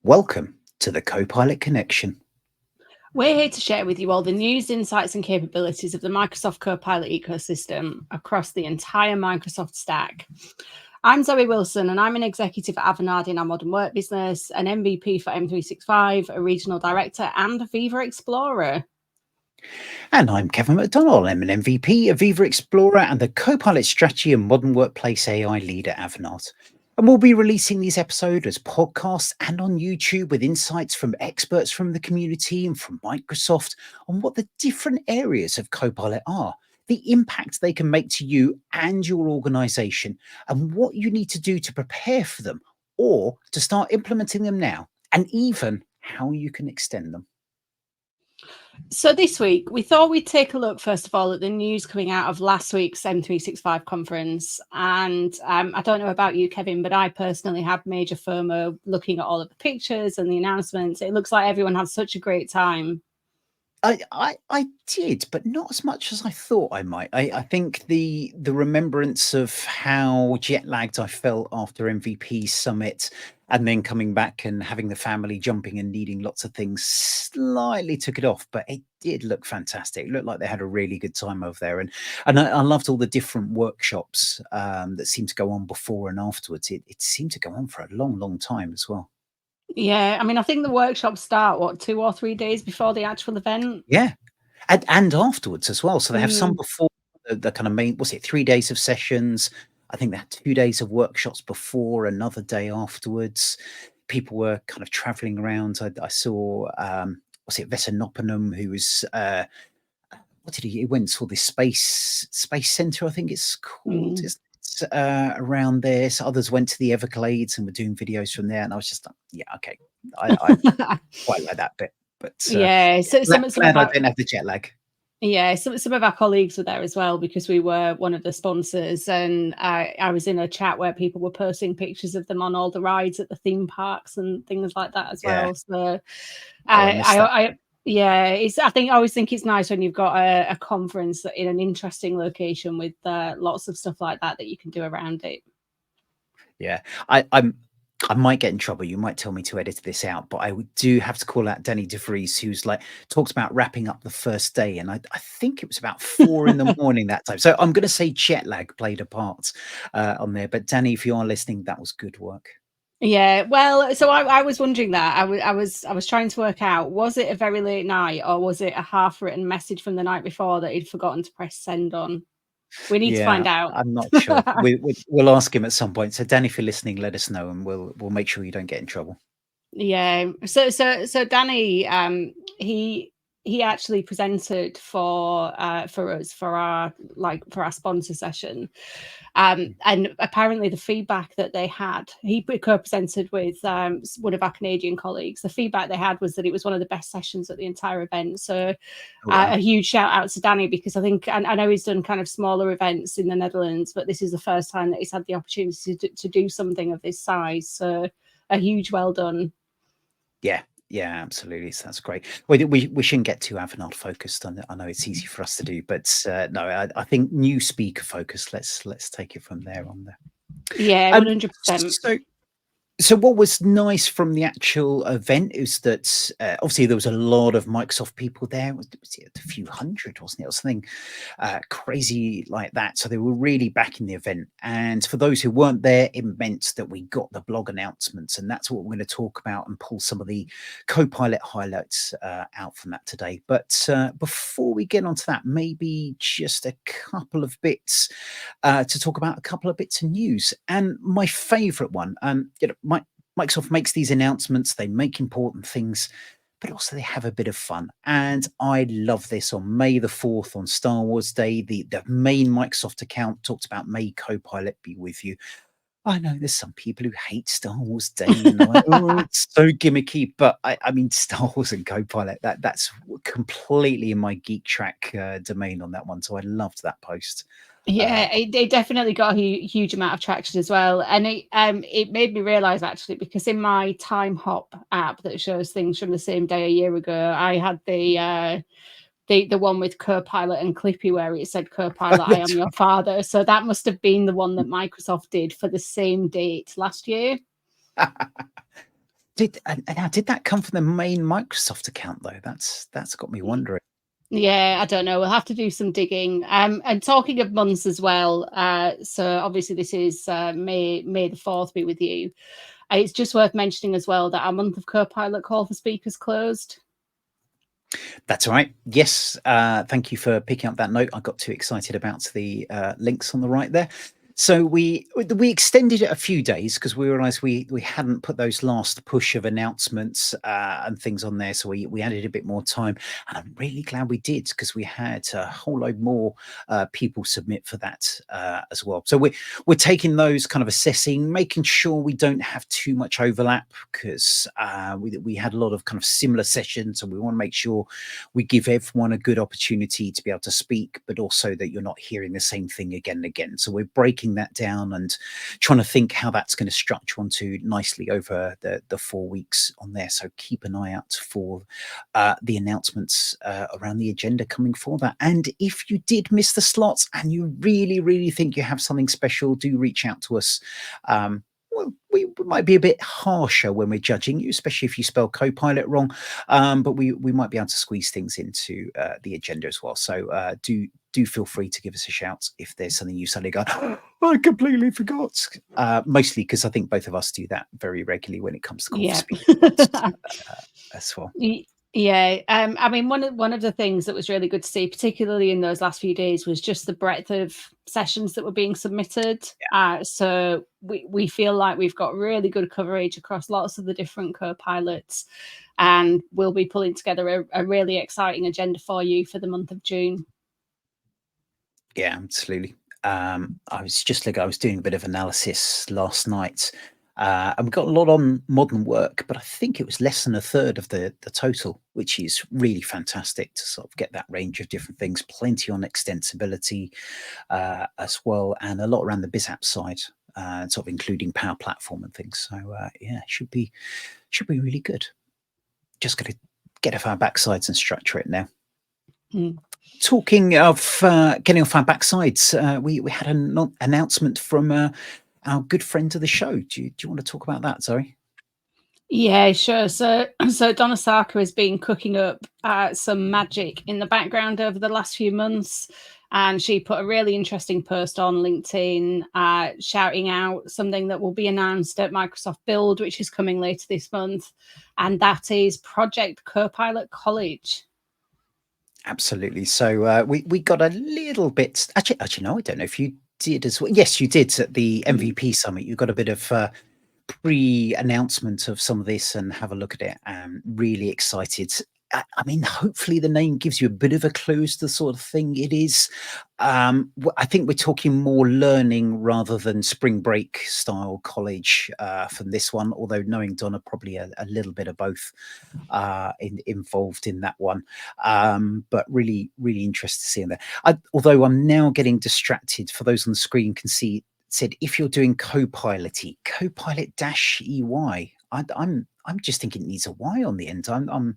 Welcome to the Copilot Connection. We're here to share with you all the news, insights, and capabilities of the Microsoft Copilot ecosystem across the entire Microsoft stack. I'm Zoe Wilson, and I'm an executive at Avanade in our modern work business, an MVP for M365, a regional director, and a Viva Explorer. And I'm Kevin McDonald. I'm an MVP, a Viva Explorer, and the Copilot Strategy and Modern Workplace AI lead at Avanade. And we'll be releasing these episodes as podcasts and on YouTube with insights from experts from the community and from Microsoft on what the different areas of Copilot are, the impact they can make to you and your organization, and what you need to do to prepare for them or to start implementing them now, and even how you can extend them. So this week, we thought we'd take a look, first of all, at the news coming out of last week's M365 conference. And I don't know about you, Kevin, but I personally had major FOMO looking at all of the pictures and the announcements. It looks like everyone had such a great time. I did, but not as much as I thought I might. I think the remembrance of how jet lagged I felt after MVP Summit and then coming back and having the family jumping and needing lots of things slightly took it off, but it did look fantastic. It looked like they had a really good time over there. And I loved all the different workshops that seemed to go on before and afterwards. It seemed to go on for a long, long time as well. Yeah, I mean, I think the workshops start, what, 2 or 3 days before the actual event? Yeah. And afterwards as well. So they have some Mm. before the kind of main, was it 3 days of sessions? I think they had 2 days of workshops before, another day afterwards. People were kind of traveling around. I saw, was it Vesanopanum, who was, what did he went and saw this space center, I think it's called, Mm. isn't it? Around there. So others went to the Everglades and were doing videos from there. And I was just like, yeah, okay. I quite like that bit. But Yeah, so some of glad I our didn't have the jet lag. yeah, some of our colleagues were there as well because we were one of the sponsors, and I was in a chat where people were posting pictures of them on all the rides at the theme parks and things like that as Yeah. well. So Oh, I missed that. yeah, I always think it's nice when you've got a conference in an interesting location with lots of stuff like that you can do around it. Yeah. I might get in trouble. You might tell me to edit this out, but do have to call out Danny DeVries, who's like talks about wrapping up the first day, and I think it was about 4 in the morning that time. So I'm going to say jet lag played a part on there. But Danny, if you are listening, that was good work. Yeah, well, so I was wondering that. I was trying to work out, was it a very late night or was it a half-written message from the night before that he'd forgotten to press send on? We need to Yeah, find out. I'm not sure. We'll ask him at some point. So Danny, if you're listening, let us know, and we'll make sure you don't get in trouble. Yeah. So Danny, he actually presented for us for our sponsor session. And apparently the feedback that they had, he co-presented with one of our Canadian colleagues. The feedback they had was that it was one of the best sessions at the entire event. So Oh, wow. a huge shout out to Danny, because I know he's done kind of smaller events in the Netherlands, but this is the first time that he's had the opportunity to do something of this size. So a huge well done. Yeah, yeah, absolutely. So that's great. We shouldn't get too Avanade focused. I know it's easy for us to do, but no, I think new speaker focus. Let's take it from there on there. Yeah, Um, 100%. so what was nice from the actual event is that obviously there was a lot of Microsoft people there. Was it a few hundred, wasn't it, or something crazy like that? So they were really backing the event. And for those who weren't there, it meant that we got the blog announcements, and that's what we're going to talk about and pull some of the Copilot highlights out from that today. But before we get onto that, maybe just a couple of bits to talk about a couple of bits of news. And my favorite one, Microsoft makes these announcements, they make important things, but also they have a bit of fun. And I love this. On May the 4th, on Star Wars Day, the main Microsoft account talked about May Copilot be with you. I know there's some people who hate Star Wars Day and they're like, oh, it's so gimmicky. But I mean, Star Wars and Copilot, that's completely in my geek track domain on that one. So I loved that post. Yeah, it definitely got a huge amount of traction as well, and it made me realize, actually, because in my Time Hop app that shows things from the same day a year ago, I had the one with Copilot and Clippy where it said Copilot, I am your father. So that must have been the one that Microsoft did for the same date last year. Did that come from the main Microsoft account though? That's got me wondering. Yeah, I don't know. We'll have to do some digging. And talking of months as well, so obviously this is May the 4th be with you. It's just worth mentioning as well that our month of Copilot call for speakers closed. That's all right. Yes, thank you for picking up that note. I got too excited about the links on the right there. So we extended it a few days because we realised we hadn't put those last push of announcements and things on there. So we added a bit more time, and I'm really glad we did because we had a whole load more people submit for that as well. So we're taking those, kind of assessing, making sure we don't have too much overlap because we had a lot of kind of similar sessions, and we want to make sure we give everyone a good opportunity to be able to speak, but also that you're not hearing the same thing again and again. So we're breaking that down and trying to think how that's going to structure onto nicely over the 4 weeks on there. So keep an eye out for the announcements around the agenda coming for that. And if you did miss the slots and you really, really think you have something special, do reach out to us. Well, we might be a bit harsher when we're judging you, especially if you spell Copilot wrong. But we might be able to squeeze things into the agenda as well. So do feel free to give us a shout if there's something you suddenly go, "Oh, I completely forgot." Mostly because I think both of us do that very regularly when it comes to call for Yeah. speaker slots as well. Yeah, I mean, one of the things that was really good to see, particularly in those last few days, was just the breadth of sessions that were being submitted. So we feel like we've got really good coverage across lots of the different co-pilots, and we'll be pulling together a really exciting agenda for you for the month of June. Yeah, absolutely. I was doing a bit of analysis last night, and we got a lot on modern work, but I think it was less than a third of the total, which is really fantastic to sort of get that range of different things. Plenty on extensibility as well, and a lot around the BizApp side, sort of including Power Platform and things. So yeah, should be really good. Just got to get off our backsides and structure it now. Mm. Talking of getting off our backsides, we had an announcement from our good friend of the show. Do you want to talk about that, Zoe? Yeah, sure. So Donna Sarker has been cooking up some magic in the background over the last few months, and she put a really interesting post on LinkedIn, shouting out something that will be announced at Microsoft Build, which is coming later this month, and that is Project Copilot College. Absolutely. So we got a little bit. Actually, no, I don't know if you did as well. Yes, you did at the MVP summit. You got a bit of pre-announcement of some of this and have a look at it. Really excited. I mean, hopefully the name gives you a bit of a clue as to the sort of thing it is. I think we're talking more learning rather than spring break style college from this one, although knowing Donna, probably a little bit of both involved in that one. But really, really interested to see in there. Although I'm now getting distracted, for those on the screen can see, said if you're doing Copilot dash EY. I'm just thinking it needs a Y on the end. I'm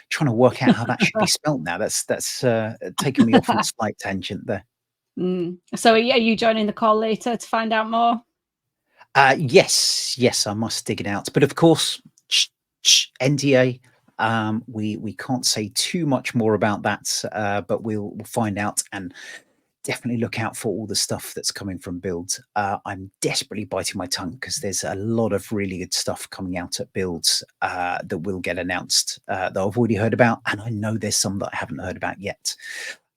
trying to work out how that should be spelt now. That's taken me off on a slight tangent there. So are you joining the call later to find out more? Yes, I must dig it out. But of course, NDA. We can't say too much more about that, but we'll find out and definitely look out for all the stuff that's coming from Build. I'm desperately biting my tongue because there's a lot of really good stuff coming out at Builds that will get announced that I've already heard about, and I know there's some that I haven't heard about yet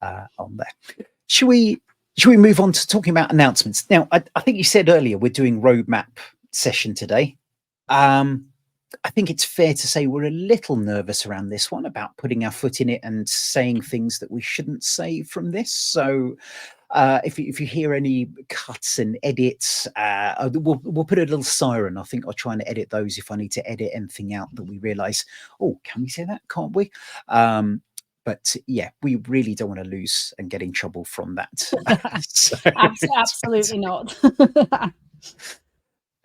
on there. Should we move on to talking about announcements? Now, I think you said earlier we're doing roadmap session today. I think it's fair to say we're a little nervous around this one about putting our foot in it and saying things that we shouldn't say from this. So if you hear any cuts and edits, we'll put a little siren. I think I'll try and edit those if I need to edit anything out that we realise, oh, can we say that? Can't we? But yeah, we really don't want to lose and get in trouble from that. So, Absolutely not.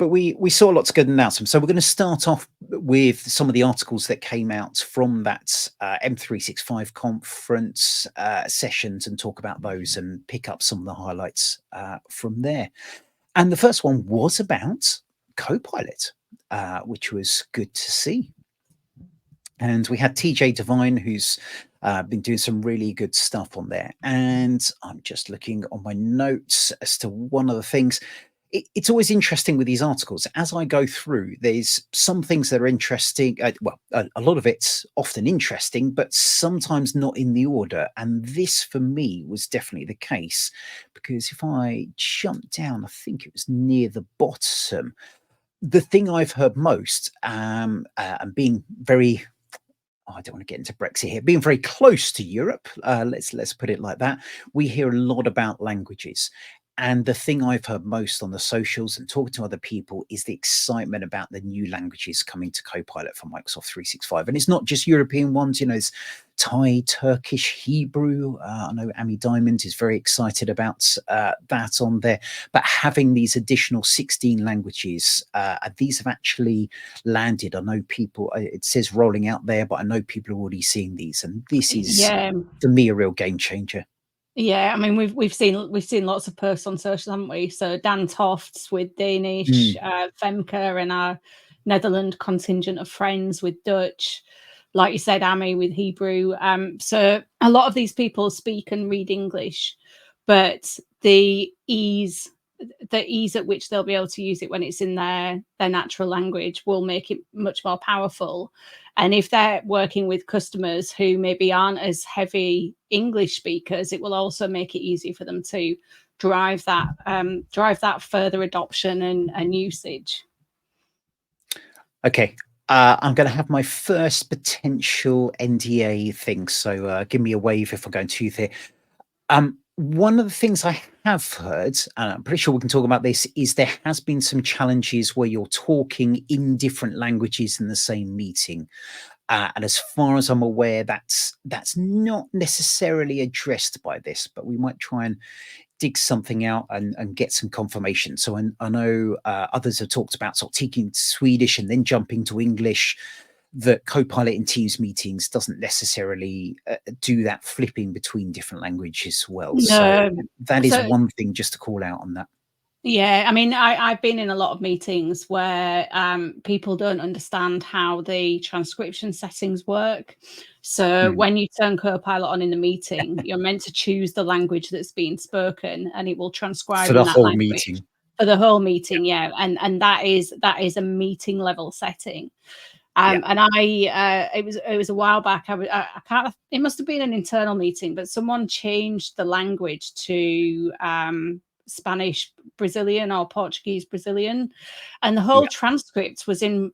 but we saw lots of good announcements. So we're going to start off with some of the articles that came out from that M365 conference sessions and talk about those and pick up some of the highlights from there. And the first one was about Copilot. which was good to see. And we had TJ Devine, who's been doing some really good stuff on there. And I'm just looking on my notes as to one of the things. It's always interesting with these articles. As I go through, there's some things that are interesting. A lot of it's often interesting, but sometimes not in the order. And this, for me, was definitely the case. Because if I jump down, I think it was near the bottom. The thing I've heard most, and being very, I don't want to get into Brexit here, being very close to Europe, let's put it like that, we hear a lot about languages. And the thing I've heard most on the socials and talking to other people is the excitement about the new languages coming to Copilot for Microsoft 365. And it's not just European ones, there's Thai, Turkish, Hebrew. I know Amy Diamond is very excited about that on there. But having these additional 16 languages, these have actually landed. I know people, it says rolling out there, but I know people are already seeing these. And this is, for me, a real game changer. Yeah, I mean we've seen lots of posts on social, haven't we? So Dan Tofts with Danish, Femke and our Netherlands contingent of friends with Dutch, like you said, Amy with Hebrew. So a lot of these people speak and read English, but the ease at which they'll be able to use it when it's in their natural language will make it much more powerful. And if they're working with customers who maybe aren't as heavy English speakers, it will also make it easy for them to drive that further adoption and usage. Okay. I'm going to have my first potential NDA thing. So give me a wave if I'm going too thick. One of the things I have heard, and I'm pretty sure we can talk about this, is there has been some challenges where you're talking in different languages in the same meeting. And as far as I'm aware, that's not necessarily addressed by this, but we might try and dig something out and get some confirmation. So I know others have talked about sort of taking Swedish and then jumping to English. That Copilot in Teams meetings doesn't necessarily do that flipping between different languages well. No. So that is one thing just to call out on that. Yeah, I mean, I've been in a lot of meetings where people don't understand how the transcription settings work. So when you turn Copilot on in the meeting, you're meant to choose the language that's being spoken, and it will transcribe for the in that whole language meeting. For the whole meeting, yeah, and that is a meeting level setting. And it was a while back. I can't. It must have been an internal meeting, but someone changed the language to Spanish Brazilian or Portuguese Brazilian, and the whole transcript was in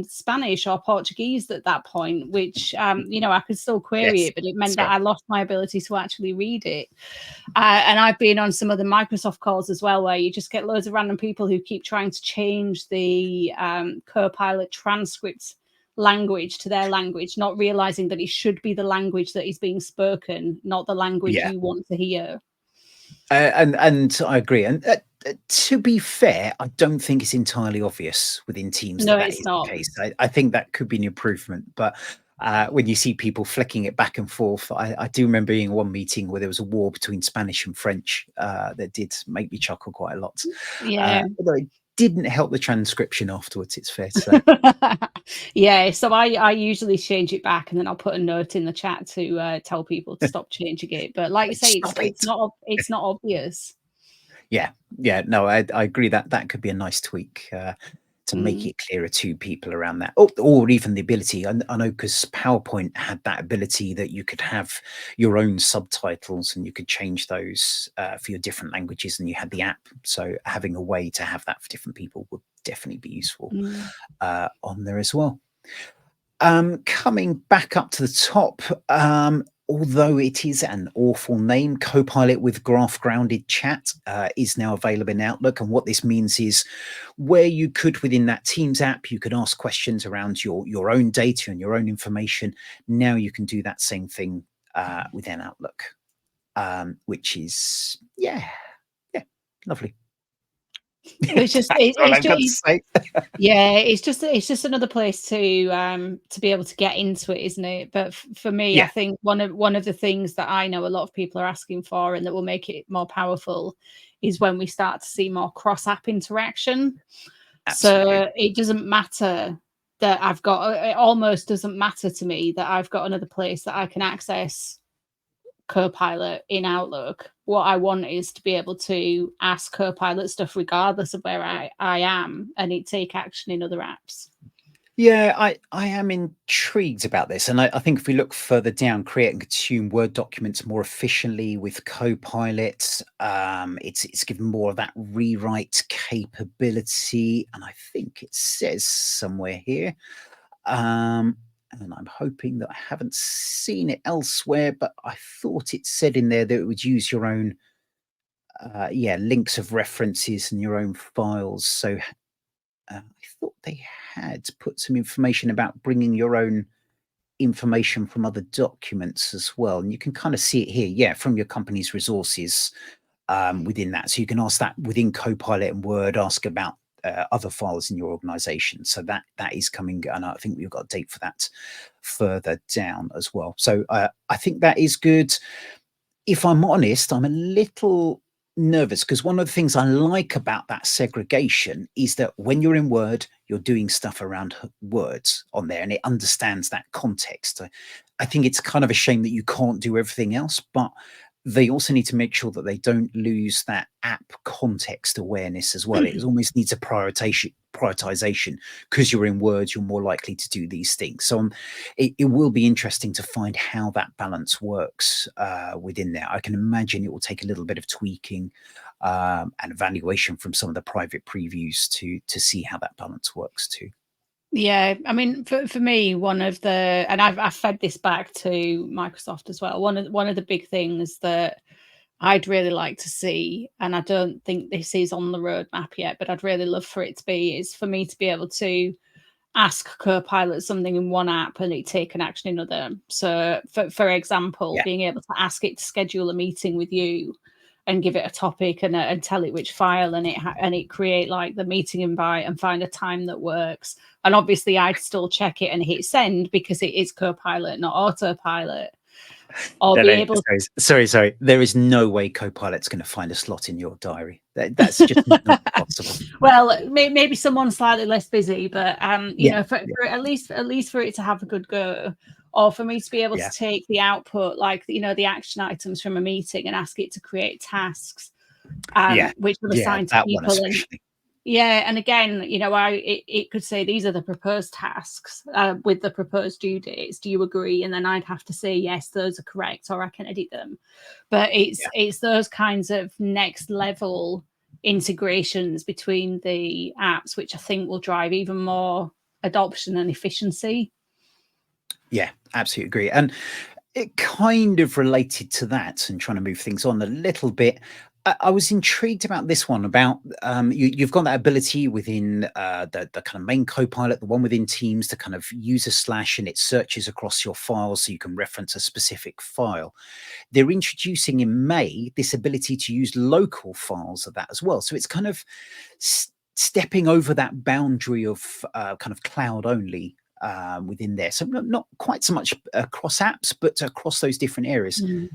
Spanish or Portuguese at that point, which I could still query it, but it meant that I lost my ability to actually read it. And I've been on some of the Microsoft calls as well, where you just get loads of random people who keep trying to change the Copilot transcript language to their language, not realizing that it should be the language that is being spoken, not the language you want to hear. And I agree. And to be fair, I don't think it's entirely obvious within Teams that is the case. I think that could be an improvement. But when you see people flicking it back and forth, I do remember being in one meeting where there was a war between Spanish and French that did make me chuckle quite a lot. Yeah. Although it didn't help the transcription afterwards, it's fair to say. Yeah, so I usually change it back, and then I'll put a note in the chat to tell people to stop changing it. But like you say, it's not obvious. Yeah, no, I agree that could be a nice tweak to make it clearer to people around that, or even the ability. I know because PowerPoint had that ability that you could have your own subtitles and you could change those for your different languages, and you had the app. So having a way to have that for different people would definitely be useful on there as well. Coming back up to the top, although it is an awful name, Copilot with graph grounded chat is now available in Outlook. And what this means is where you could, within that Teams app, you could ask questions around your own data and your own information. Now you can do that same thing within Outlook, which is, lovely. It's just it's just another place to be able to get into it, isn't it? But for me, I think one of the things that I know a lot of people are asking for and that will make it more powerful is when we start to see more cross app interaction. Absolutely. So it doesn't matter that I've got, it almost doesn't matter to me that I've got another place that I can access Copilot in Outlook. What I want is to be able to ask Copilot stuff regardless of where I am, and it take action in other apps. Yeah, I am intrigued about this. And I think if we look further down, create and consume Word documents more efficiently with Copilot, it's given more of that rewrite capability. And I think it says somewhere here, and I'm hoping that I haven't seen it elsewhere, but I thought it said in there that it would use your own, links of references and your own files. So I thought they had put some information about bringing your own information from other documents as well. And you can kind of see it here, yeah, from your company's resources within that. So you can ask that within Copilot and Word, ask about other files in your organization. So that is coming, and I think we've got a date for that further down as well. So I think that is good. If I'm honest, I'm a little nervous because one of the things I like about that segregation is that when you're in Word, you're doing stuff around words on there and it understands that context. I think it's kind of a shame that you can't do everything else, but they also need to make sure that they don't lose that app context awareness as well. It almost needs a prioritization because you're in Word, you're more likely to do these things. So it will be interesting to find how that balance works within there. I can imagine it will take a little bit of tweaking and evaluation from some of the private previews to see how that balance works too. Yeah, I mean, for me, one of the, and I've fed this back to Microsoft as well. One of the big things that I'd really like to see, and I don't think this is on the roadmap yet, but I'd really love for it to be, is for me to be able to ask Copilot something in one app and it take an action in other. So, for example, Yeah. being able to ask it to schedule a meeting with you and give it a topic and tell it which file, and it create like the meeting invite and find a time that works. And obviously, I'd still check it and hit send because it is Copilot, not autopilot. Or No, be no, able, sorry. There is no way Copilot's going to find a slot in your diary. That's just not possible. well, maybe someone slightly less busy, but you Yeah, know, for yeah, at least for it to have a good go, or for me to be able yeah, to take the output, like, you know, the action items from a meeting and ask it to create tasks, yeah, which are yeah. assigned to That one people. And especially. yeah, and again, you know, it could say these are the proposed tasks with the proposed due dates. Do you agree? And then I'd have to say yes, those are correct, or I can edit them. But Yeah. it's those kinds of next level integrations between the apps, which I think will drive even more adoption and efficiency. Yeah, absolutely agree. And it kind of related to that and trying to move things on a little bit. I was intrigued about this one about you've got that ability within the kind of main Copilot, the one within Teams, to kind of use a slash and it searches across your files so you can reference a specific file. They're introducing in May this ability to use local files of that as well. So it's kind of stepping over that boundary of kind of cloud only within there. So not quite so much across apps, but across those different areas. Mm.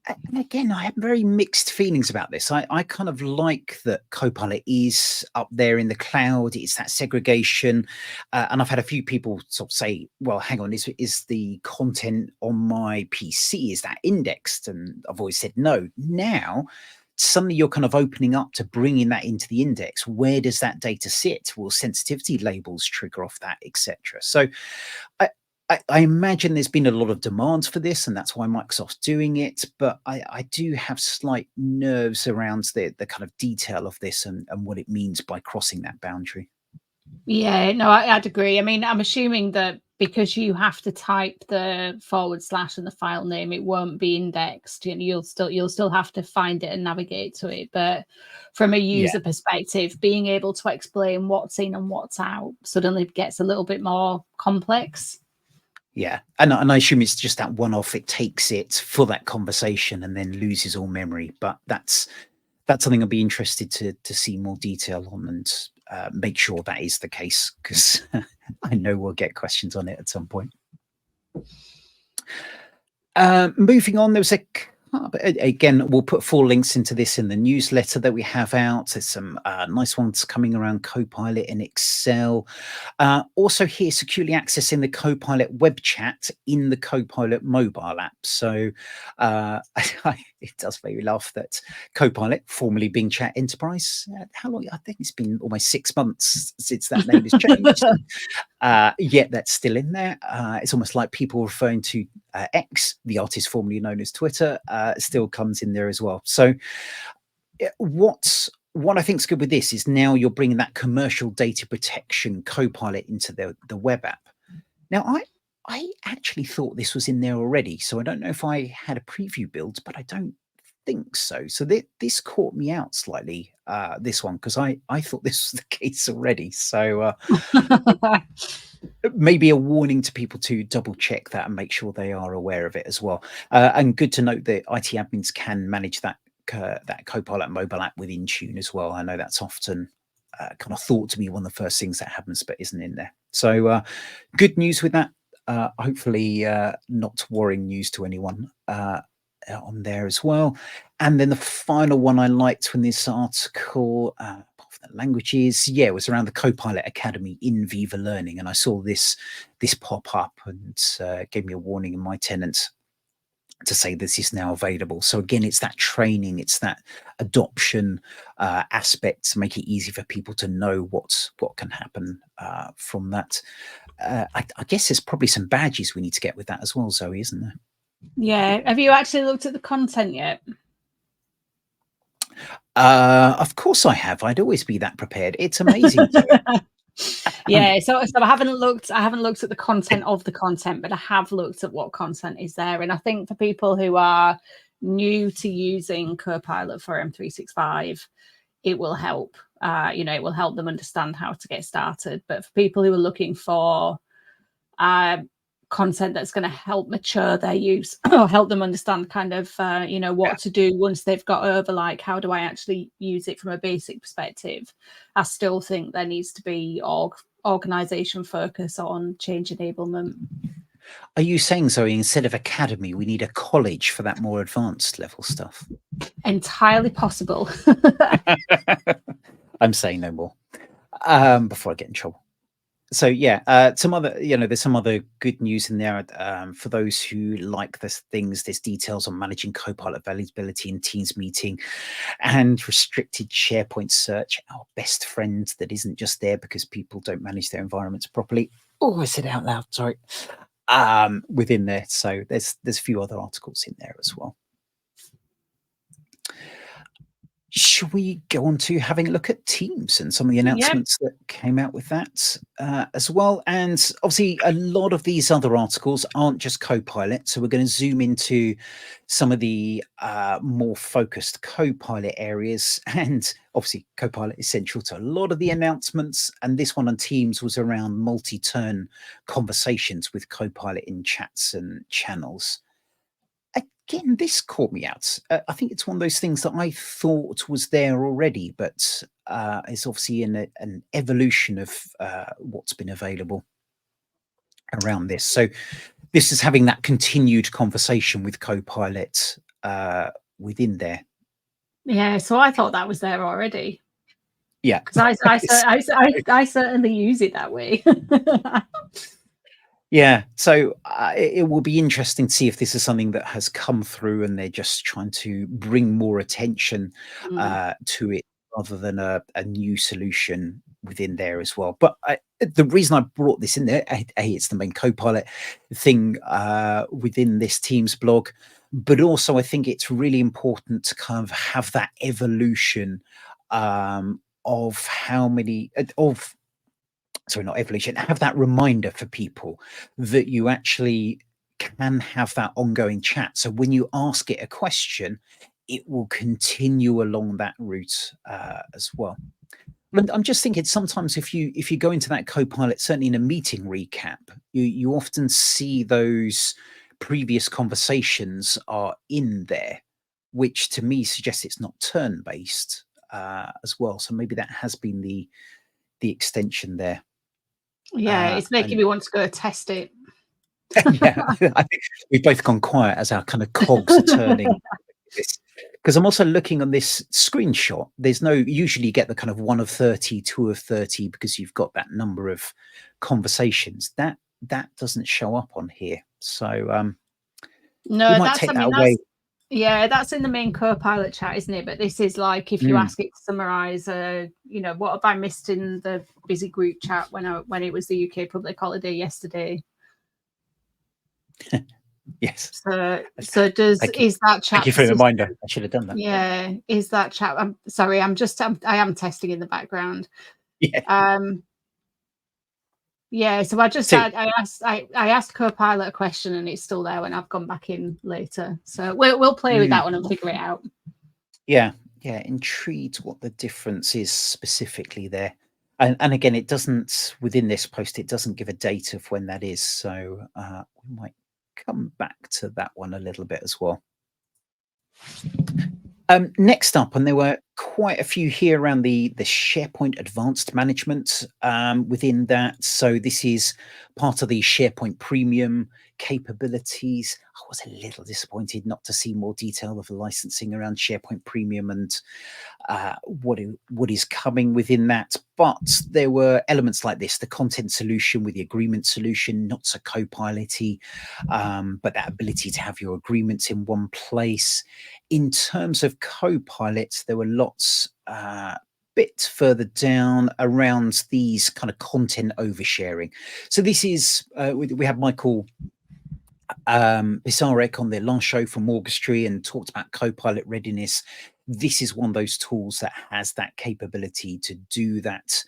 And again, I have very mixed feelings about this. I kind of like that Copilot is up there in the cloud. It's that segregation. And I've had a few people sort of say, well, hang on, is the content on my PC, is that indexed? And I've always said no. Now, suddenly you're kind of opening up to bringing that into the index. Where does that data sit? Will sensitivity labels trigger off that, etc.? So I, I imagine there's been a lot of demands for this, and that's why Microsoft's doing it. But I do have slight nerves around the kind of detail of this and what it means by crossing that boundary. Yeah, no, I'd agree. I mean, I'm assuming that because you have to type the forward slash and the file name, it won't be indexed. You know, you'll still have to find it and navigate to it. But from a Yeah, user perspective, being able to explain what's in and what's out suddenly gets a little bit more complex. yeah. And I assume it's just that one off. It takes it for that conversation and then loses all memory. But that's something I'd be interested to see more detail on and make sure that is the case because I know we'll get questions on it at some point. Moving on, there was a But again, we'll put full links into this in the newsletter that we have out. There's some nice ones coming around Copilot in Excel. Also here, securely accessing the Copilot web chat in the Copilot mobile app. So it does make me laugh that Copilot, formerly Bing Chat Enterprise, how long? I think it's been almost 6 months since that name has changed. Yet that's still in there. It's almost like people referring to X, the artist formerly known as Twitter, still comes in there as well. So what I think is good with this is now you're bringing that commercial data protection Copilot into the web app. Now, I actually thought this was in there already, so I don't know if I had a preview build, but I don't think so. So this caught me out slightly, this one, because I thought this was the case already. So maybe a warning to people to double check that and make sure they are aware of it as well. And good to note that IT admins can manage that Copilot mobile app with Intune as well. I know that's often kind of thought to be one of the first things that happens, but isn't in there. So good news with that. Hopefully not worrying news to anyone on there as well. And then the final one I liked from this article, apart from the languages, it was around the Copilot Academy in Viva Learning. And I saw this pop up and gave me a warning in my tenant to say this is now available. So again, it's that training, it's that adoption aspect to make it easy for people to know what can happen from that. I guess there's probably some badges we need to get with that as well, Zoe, isn't there? Yeah. Have you actually looked at the content yet? Of course I have. I'd always be that prepared. It's amazing. Yeah, so I haven't looked at the content of the content, but I have looked at what content is there. And I think for people who are new to using Copilot for M365, it will help. It will help them understand how to get started. But for people who are looking for content that's going to help mature their use or help them understand kind of what to do once they've got over, like, how do I actually use it from a basic perspective, I still think there needs to be organization focus on change enablement. Are you saying, Zoe, instead of academy, we need a college for that more advanced level stuff? Entirely possible. I'm saying no more before I get in trouble. So some other, there's some other good news in there for those who like this things. There's details on managing Copilot availability in Teams meeting and restricted SharePoint search, our best friend that isn't just there because people don't manage their environments properly. Oh, I said it out loud, sorry. Within there. So there's a few other articles in there as well. Should we go on to having a look at Teams and some of the announcements that came out with that as well? And obviously, a lot of these other articles aren't just Copilot. So we're going to zoom into some of the more focused Copilot areas. And obviously, Copilot is central to a lot of the announcements. And this one on Teams was around multi-turn conversations with Copilot in chats and channels. Again, this caught me out. I think it's one of those things that I thought was there already, but it's obviously in an evolution of what's been available around this. So this is having that continued conversation with Copilot within there. Yeah, so I thought that was there already. Yeah, because I certainly use it that way. Yeah, so it will be interesting to see if this is something that has come through and they're just trying to bring more attention to it rather than a new solution within there as well. But the reason I brought this in there, it's the main Copilot thing within this Teams blog, but also I think it's really important to kind of have that evolution of how many sorry, not evolution, have that reminder for people that you actually can have that ongoing chat. So when you ask it a question, it will continue along that route as well. And I'm just thinking sometimes if you go into that Copilot, certainly in a meeting recap, you often see those previous conversations are in there, which to me suggests it's not turn-based as well. So maybe that has been the extension there. Yeah, it's making me want to go test it. Yeah, I think we've both gone quiet as our kind of cogs are turning this because I'm also looking on this screenshot. There's no usually you get the kind of 1 of 30, 2 of 30 because you've got that number of conversations. That doesn't show up on here. So we No, might that's, take I that mean, away. yeah, that's in the main Copilot chat, isn't it? But this is like if you Mm, ask it to summarize, what have I missed in the busy group chat when it was the UK public holiday yesterday? yes. So Thank you. is that Thank chat you for the persistent? reminder. I should have done that. Yeah, is that chat? I'm sorry, I am testing in the background. Yeah. Yeah, so So I asked Copilot a question and it's still there when I've gone back in later. So we'll play with mm, that one and figure it out. yeah, yeah, intrigued what the difference is specifically there. And again, it doesn't within this post, it doesn't give a date of when that is. So we might come back to that one a little bit as well. Next up, and there were quite a few here around the SharePoint Advanced Management within that. So this is part of the SharePoint Premium capabilities. I was a little disappointed not to see more detail of the licensing around SharePoint Premium and what is coming within that. But there were elements like this: the content solution with the agreement solution, not so Copilot-y, but that ability to have your agreements in one place. In terms of Copilot, there were lots bit further down around these kind of content oversharing. So this is we had Michael Pisarek on their last show from Augustry and talked about Copilot readiness. This is one of those tools that has that capability to do that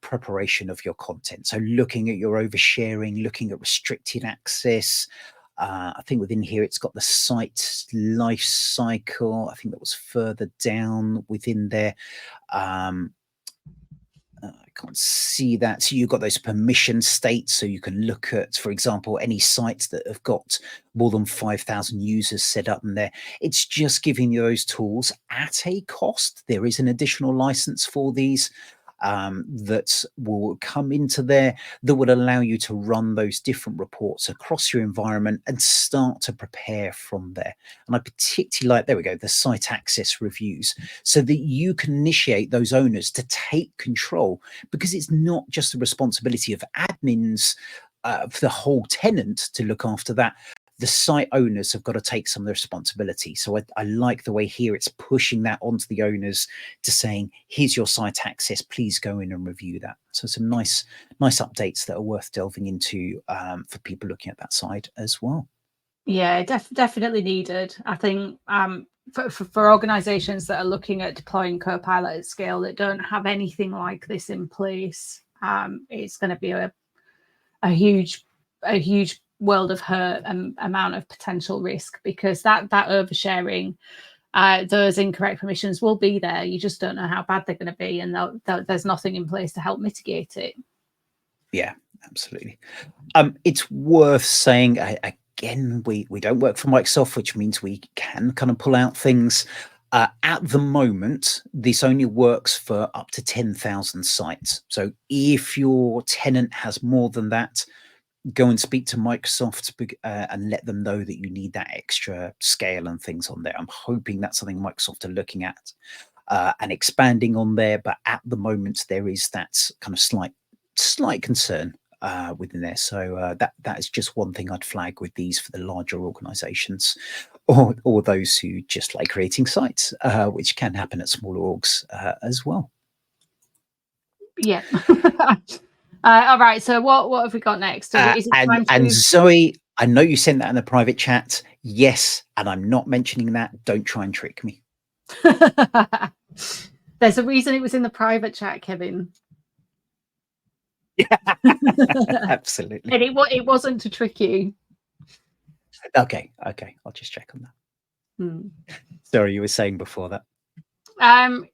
preparation of your content. So looking at your oversharing, looking at restricted access. I think within here it's got the site life cycle. I think that was further down within there. I can't see that. So you've got those permission states. So you can look at, for example, any sites that have got more than 5,000 users set up in there. It's just giving you those tools at a cost. There is an additional license for these that will come into there that would allow you to run those different reports across your environment and start to prepare from there. And I particularly like, there we go, the site access reviews, so that you can initiate those owners to take control, because it's not just the responsibility of admins for the whole tenant to look after that. The site owners have got to take some of the responsibility. So I like the way here it's pushing that onto the owners to saying, here's your site access, please go in and review that. So some nice updates that are worth delving into for people looking at that side as well. Yeah, definitely needed. I think for organizations that are looking at deploying Copilot at scale that don't have anything like this in place, it's going to be a huge world of hurt and amount of potential risk, because that oversharing, those incorrect permissions will be there. You just don't know how bad they're going to be, and there's nothing in place to help mitigate it. Yeah, absolutely. It's worth saying, again, we don't work for Microsoft, which means we can kind of pull out things. At the moment, this only works for up to 10,000 sites. So if your tenant has more than that, go and speak to Microsoft and let them know that you need that extra scale and things on there. I'm hoping that's something Microsoft are looking at and expanding on there. But at the moment, there is that kind of slight concern within there. So that is just one thing I'd flag with these for the larger organizations or those who just like creating sites, which can happen at smaller orgs as well. Yeah. All right. So what have we got next? Is it time to... And Zoe, I know you sent that in the private chat. Yes, and I'm not mentioning that. Don't try and trick me. There's a reason it was in the private chat, Kevin. Yeah, absolutely. And it wasn't to trick you. Okay. I'll just check on that. Sorry, you were saying before that.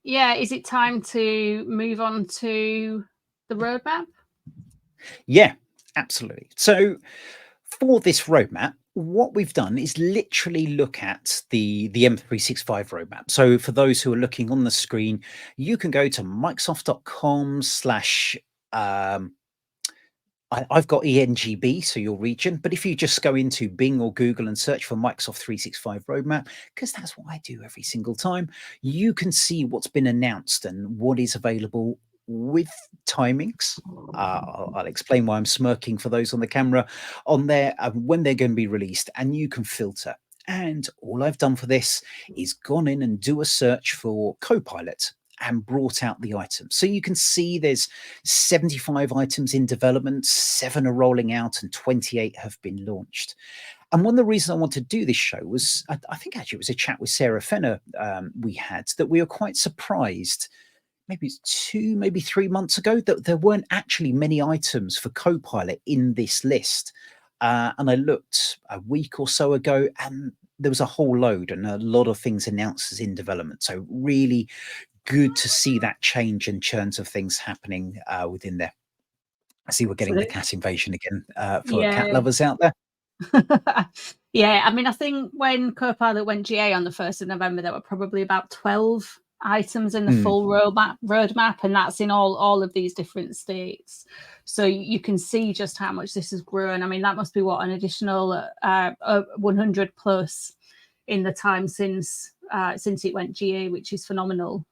Yeah, is it time to move on to the roadmap? Yeah, absolutely. So for this roadmap, what we've done is literally look at the M365 roadmap. So for those who are looking on the screen, you can go to microsoft.com/ I've got ENGB, so your region, but if you just go into Bing or Google and search for Microsoft 365 roadmap, because that's what I do every single time, you can see what's been announced and what is available with timings. I'll explain why I'm smirking for those on the camera on there, when they're going to be released, and you can filter. And all I've done for this is gone in and do a search for Copilot and brought out the items. So you can see there's 75 items in development, 7 are rolling out, and 28 have been launched. And one of the reasons I wanted to do this show was, I think actually it was a chat with Sarah Fenner we had, that we were quite surprised, maybe it's 2, maybe 3 months ago, that there weren't actually many items for Copilot in this list. And I looked a week or so ago, and there was a whole load and a lot of things announced as in development. So really good to see that change and churns of things happening within there. I see we're getting the cat invasion again for cat Yeah. lovers out there. Yeah, I mean, I think when Copilot went GA on the 1st of November, there were probably about 12 items in the full roadmap, and that's in all of these different states. So you can see just how much this has grown. I mean, that must be what, an additional 100 plus in the time since it went GA, which is phenomenal.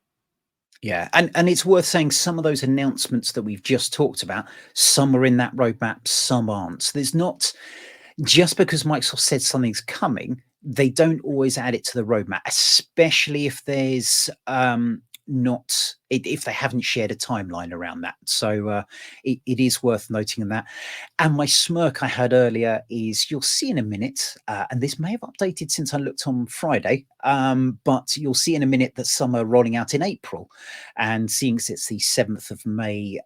Yeah, and it's worth saying some of those announcements that we've just talked about, some are in that roadmap, some aren't. There's not, just because Microsoft said something's coming, they don't always add it to the roadmap, especially if there's not if they haven't shared a timeline around that. So it is worth noting that. And my smirk I had earlier is, you'll see in a minute, and this may have updated since I looked on Friday, but you'll see in a minute that some are rolling out in April. And seeing as it's the 7th of May,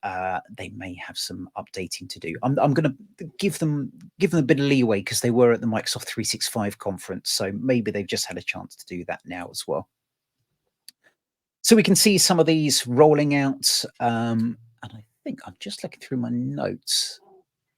they may have some updating to do. I'm going to give them a bit of leeway because they were at the Microsoft 365 conference, so maybe they've just had a chance to do that now as well. So we can see some of these rolling out, and I think I'm just looking through my notes.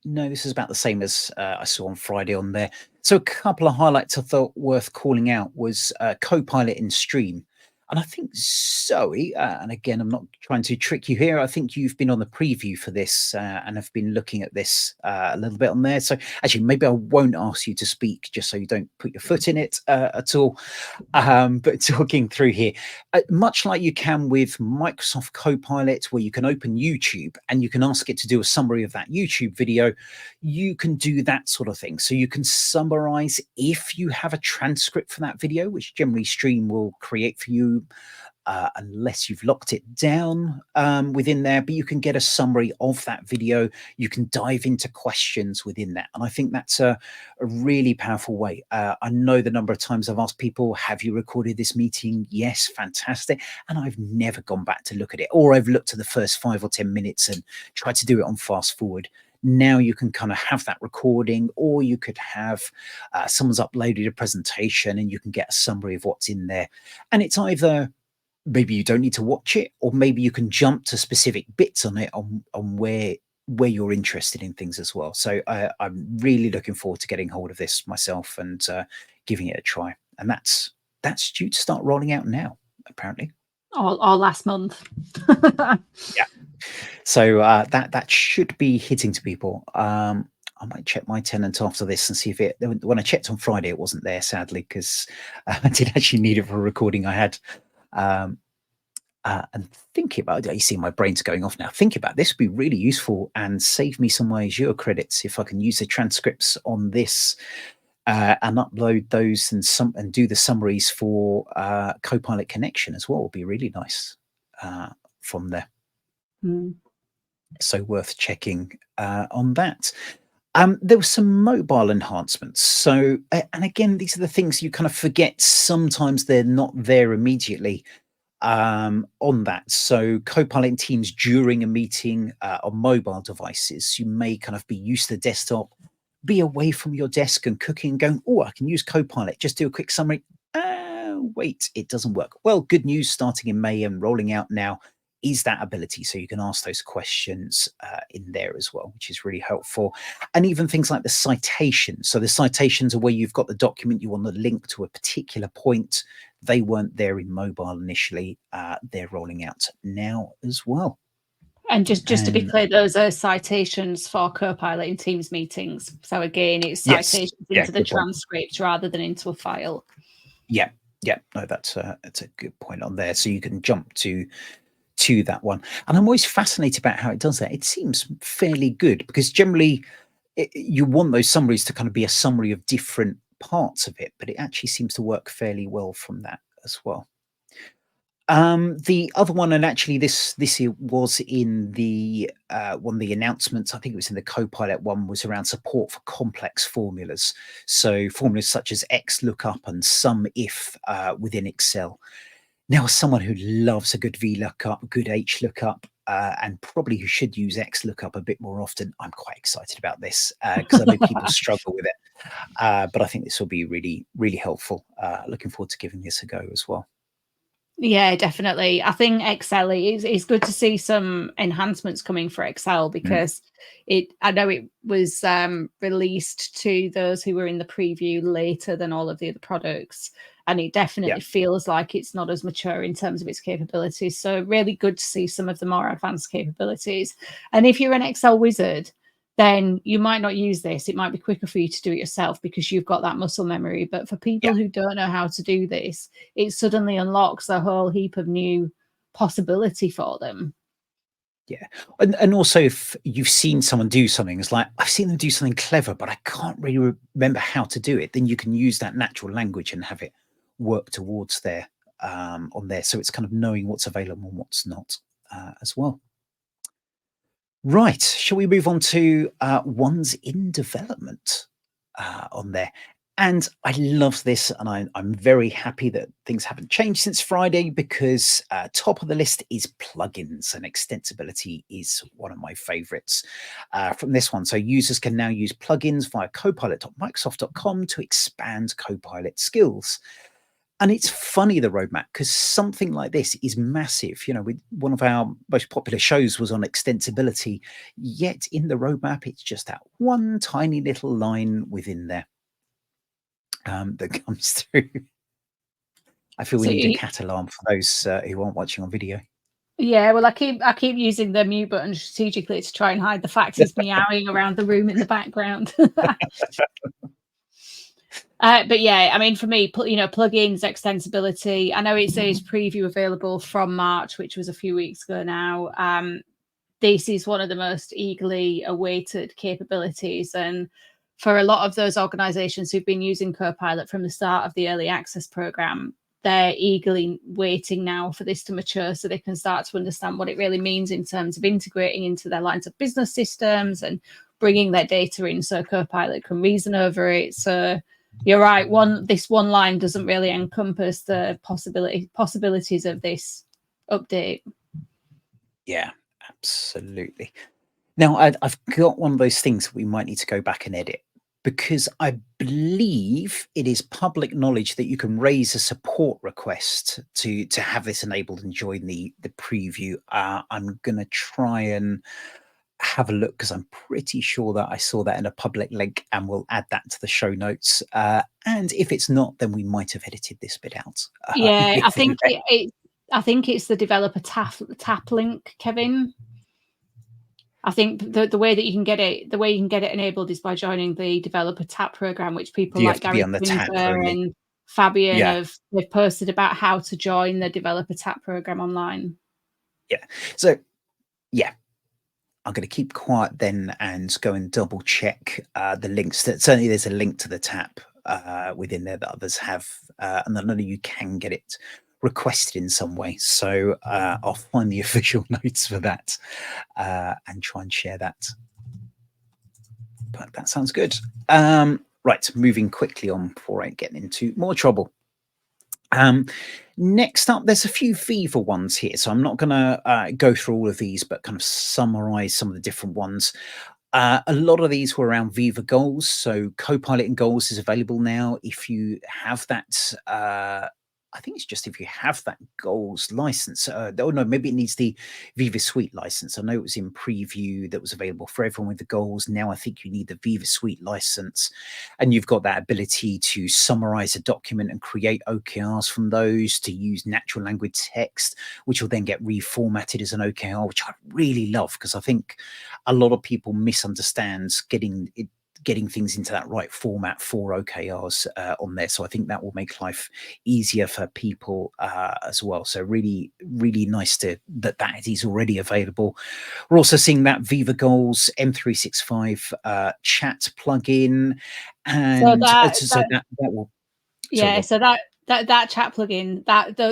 No, this is about the same as I saw on Friday on there. So a couple of highlights I thought worth calling out was Copilot in Stream. And I think Zoe, and again, I'm not trying to trick you here, I think you've been on the preview for this and have been looking at this a little bit on there. So actually, maybe I won't ask you to speak just so you don't put your foot in it at all. But talking through here, much like you can with Microsoft Copilot, where you can open YouTube and you can ask it to do a summary of that YouTube video, you can do that sort of thing. So you can summarize if you have a transcript for that video, which generally Stream will create for you, unless you've locked it down within there, but you can get a summary of that video. You can dive into questions within that. And I think that's a really powerful way. I know the number of times I've asked people, have you recorded this meeting? Yes, fantastic. And I've never gone back to look at it, or I've looked at the first 5 or 10 minutes and tried to do it on fast forward. Now you can kind of have that recording, or you could have someone's uploaded a presentation and you can get a summary of what's in there. And it's either, maybe you don't need to watch it, or maybe you can jump to specific bits on it on where you're interested in things as well. So I'm really looking forward to getting hold of this myself and giving it a try. And that's due to start rolling out now, apparently. Or last month. Yeah. So that should be hitting to people. I might check my tenant after this and see if it. When I checked on Friday, it wasn't there, sadly, because I did actually need it for a recording I had. And thinking about it, you see my brain's going off now. Thinking about this would be really useful and save me some of my Azure credits if I can use the transcripts on this and upload those and do the summaries for Copilot Connection as well. Would be really nice from there. So worth checking on that. There were some mobile enhancements. So, and again, these are the things you kind of forget. Sometimes they're not there immediately on that. So Copilot in Teams during a meeting on mobile devices, you may kind of be used to the desktop, be away from your desk and cooking and going, oh, I can use Copilot, just do a quick summary. Wait, it doesn't work. Well, good news, starting in May and rolling out now is that ability. So you can ask those questions in there as well, which is really helpful. And even things like the citations. So the citations are where you've got the document, you want to link to a particular point. They weren't there in mobile initially. They're rolling out now as well. And just to be And clear, those are citations for Copilot in Teams meetings. So again, it's yes, citations yeah, into the good point. transcript rather than into a file. Yeah, yeah, no, that's a good point on there. So you can jump to that one. And I'm always fascinated about how it does that. It seems fairly good because generally you want those summaries to kind of be a summary of different parts of it, but it actually seems to work fairly well from that as well. The other one, and actually this year was in the one of the announcements, I think it was in the Copilot one, was around support for complex formulas. So formulas such as X lookup and sum if within Excel. Now, as someone who loves a good VLOOKUP, good HLOOKUP, and probably who should use XLOOKUP a bit more often, I'm quite excited about this because I know people struggle with it. But I think this will be really, really helpful. Looking forward to giving this a go as well. Yeah, definitely. I think Excel is good to see some enhancements coming for Excel Mm, because I know it was released to those who were in the preview later than all of the other products. And it yeah, definitely feels like it's not as mature in terms of its capabilities. So really good to see some of the more advanced capabilities. And if you're an Excel wizard, then you might not use this. It might be quicker for you to do it yourself because you've got that muscle memory. But for yeah, people who don't know how to do this, it suddenly unlocks a whole heap of new possibility for them. yeah. And also, if you've seen someone do something, it's like I've seen them do something clever, but I can't really remember how to do it. Then you can use that natural language and have it work towards there on there. So it's kind of knowing what's available and what's not as well. Right. Shall we move on to ones in development on there? And I love this, and I'm very happy that things haven't changed since Friday because top of the list is plugins, and extensibility is one of my favorites from this one. So users can now use plugins via copilot.microsoft.com to expand Copilot skills. And it's funny, the roadmap, because something like this is massive. You know, with one of our most popular shows was on extensibility, yet in the roadmap, it's just that one tiny little line within there that comes through. I feel we So need a cat alarm for those who aren't watching on video. yeah, well, I keep using the mute button strategically to try and hide the fact he's meowing around the room in the background. But yeah, I mean, for me, plugins, extensibility. I know it says preview available from March, which was a few weeks ago now. This is one of the most eagerly awaited capabilities, and for a lot of those organizations who've been using Copilot from the start of the early access program, they're eagerly waiting now for this to mature so they can start to understand what it really means in terms of integrating into their lines of business systems and bringing their data in so Copilot can reason over it. So you're right, this one line doesn't really encompass the possibilities of this update. Yeah, absolutely. Now, I've got one of those things that we might need to go back and edit because I believe it is public knowledge that you can raise a support request to have this enabled and join the preview. I'm going to try and have a look because I'm pretty sure that I saw that in a public link, and we'll add that to the show notes. And if it's not, then we might have edited this bit out. Yeah, I Within think there. I think it's the developer tap link, Kevin. I think the way you can get it enabled is by joining the developer tap program, which people Do you have like to be Gary on the tap Windsor only? and Fabian Yeah, they've posted about how to join the developer tap program online. yeah. So yeah, I'm going to keep quiet then and go and double check the links. That certainly there's a link to the tap within there that others have, and I know you can get it requested in some way. So I'll find the official notes for that and try and share that. But that sounds good. Right, moving quickly on before I get into more trouble. Next up, there's a few Viva ones here, so I'm not going to go through all of these, but kind of summarize some of the different ones. A lot of these were around Viva Goals, so Copilot in Goals is available now. If you have that, I I think it's just if you have that Goals license. Oh no, maybe it needs the Viva Suite license. I know it was in preview that was available for everyone with the Goals. Now I think you need the Viva Suite license, and you've got that ability to summarize a document and create OKRs from those, to use natural language text, which will then get reformatted as an OKR, which I really love, because I think a lot of people misunderstand getting things into that right format for OKRs on there. So I think that will make life easier for people as well. So really, really nice that is already available. We're also seeing that Viva Goals M365 chat plugin, So and that so that that will. Sorry, yeah, go on. so that chat plugin,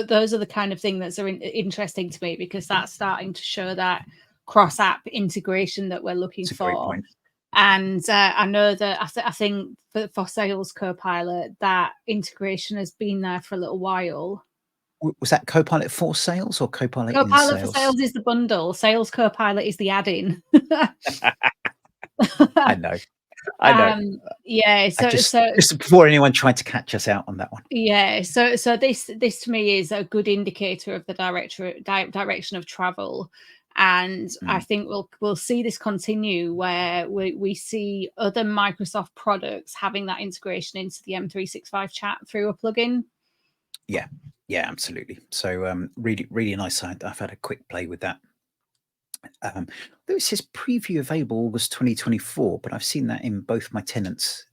those are the kind of thing that's interesting to me, because that's starting to show that cross app integration that we're looking It's a great for. point. And I know that I think for Sales Copilot, that integration has been there for a little while. Was that Copilot for Sales or Copilot in Copilot for Sales? Sales is the bundle. Sales Copilot is the add-in. I know, I know. Yeah. I So just before anyone tried to catch us out on that one. yeah. So this to me is a good indicator of the direction of travel. And I Mm. think we'll see this continue, where we see other Microsoft products having that integration into the M365 chat through a plugin. Yeah, yeah, absolutely. So really, really nice. I've had a quick play with that. Though it says preview available August 2024, but I've seen that in both my tenants.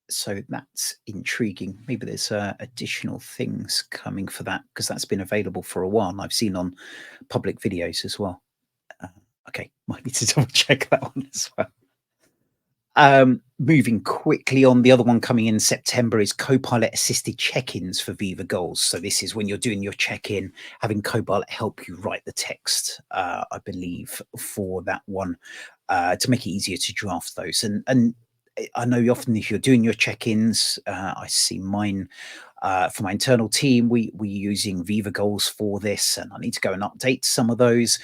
So that's intriguing. Maybe there's additional things coming for that, because that's been available for a while, and I've seen on public videos as well. Okay, might need to double check that one as well. Moving quickly on, the other one coming in September is Copilot assisted check-ins for Viva Goals. So this is when you're doing your check-in, having Copilot help you write the text, I believe, for that one, to make it easier to draft those. And I know often if you're doing your check-ins, I see mine for my internal team, we're using Viva Goals for this, and I need to go and update some of those.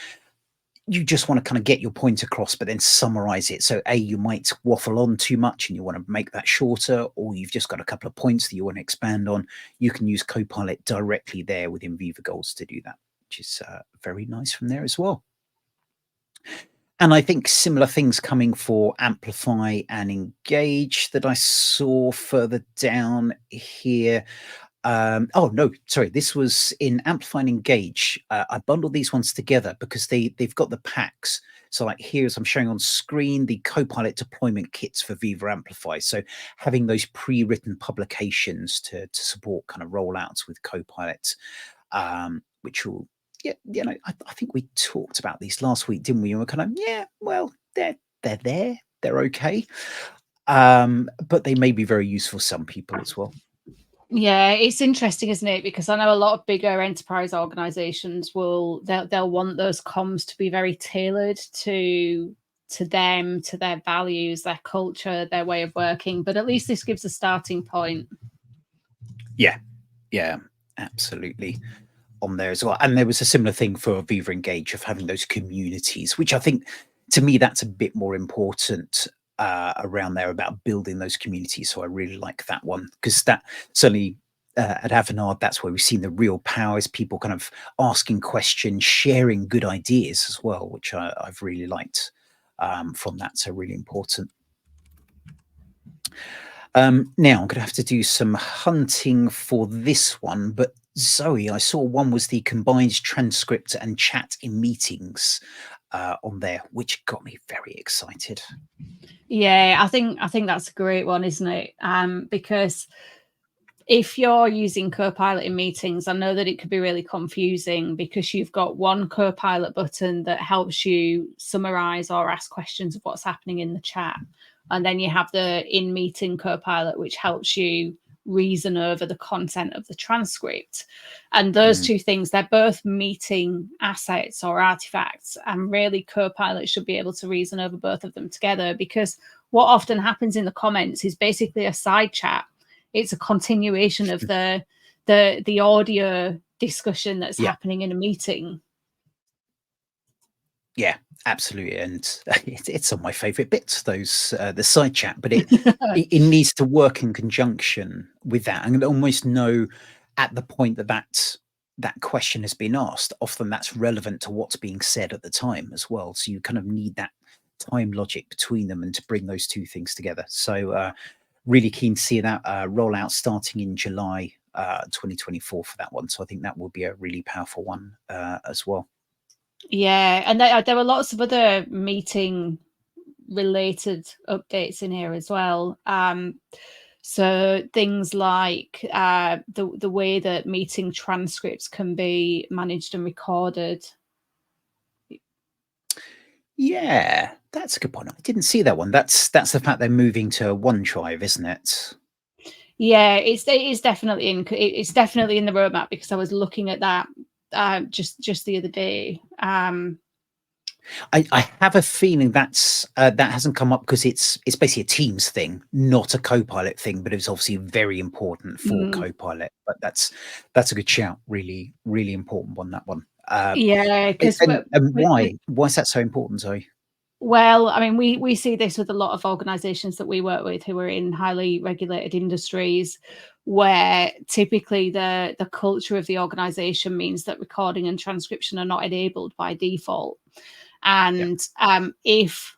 You just want to kind of get your point across, but then summarize it. So you might waffle on too much and you want to make that shorter, or you've just got a couple of points that you want to expand on. You can use Copilot directly there within Viva Goals to do that, which is very nice from there as well. And I think similar things coming for Amplify and Engage that I saw further down here. Oh no, sorry. This was in Amplify and Engage. I bundled these ones together because they've got the packs. So like here's I'm showing on screen the Copilot deployment kits for Viva Amplify. So having those pre-written publications to support kind of rollouts with Copilot, which will I think we talked about these last week, didn't we? And we're kind of well they're there, they're okay, but they may be very useful for some people as well. Yeah, it's interesting, isn't it? Because I know a lot of bigger enterprise organizations they'll want those comms to be very tailored to them, to their values, their culture, their way of working. But at least this gives a starting point. Yeah, absolutely. On there as well. And there was a similar thing for Viva Engage of having those communities, which I think to me that's a bit more important around there, about building those communities. So I really like that one, because that certainly at Avanade, that's where we've seen the real power, is people kind of asking questions, sharing good ideas as well, which I've really liked from that. So really important. Now I'm going to have to do some hunting for this one, but Zoe, I saw one was the combined transcript and chat in meetings on there, which got me very excited. Yeah, I think that's a great one, isn't it? Because if you're using Copilot in meetings, I know that it could be really confusing, because you've got one Copilot button that helps you summarize or ask questions of what's happening in the chat. And then you have the in-meeting Copilot, which helps you reason over the content of the transcript. And those two things, they're both meeting assets or artifacts. And really, Copilot should be able to reason over both of them together, because what often happens in the comments is basically a side chat. It's a continuation of the audio discussion that's happening in a meeting. Yeah, absolutely, and it's some of my favourite bits. Those the side chat, but it needs to work in conjunction with that, and almost know at the point that question has been asked, often that's relevant to what's being said at the time as well. So you kind of need that time logic between them and to bring those two things together. So really keen to see that rollout starting in July 2024 for that one. So I think that will be a really powerful one as well. Yeah, and there were lots of other meeting related updates in here as well. So things like the way that meeting transcripts can be managed and recorded. Yeah, that's a good point. I didn't see that one. That's the fact they're moving to OneDrive, isn't it? Yeah, it's definitely it's definitely in the roadmap, because I was looking at that just the other day. I have a feeling that's that hasn't come up because it's basically a Teams thing, not a Copilot thing, but it's obviously very important for Mm, Copilot. But that's a good shout. Really, really important one. That one. yeah, because And why? Why is that so important, Zoe? well, I mean, we see this with a lot of organizations that we work with who are in highly regulated industries, where typically the culture of the organization means that recording and transcription are not enabled by default. Yeah, And if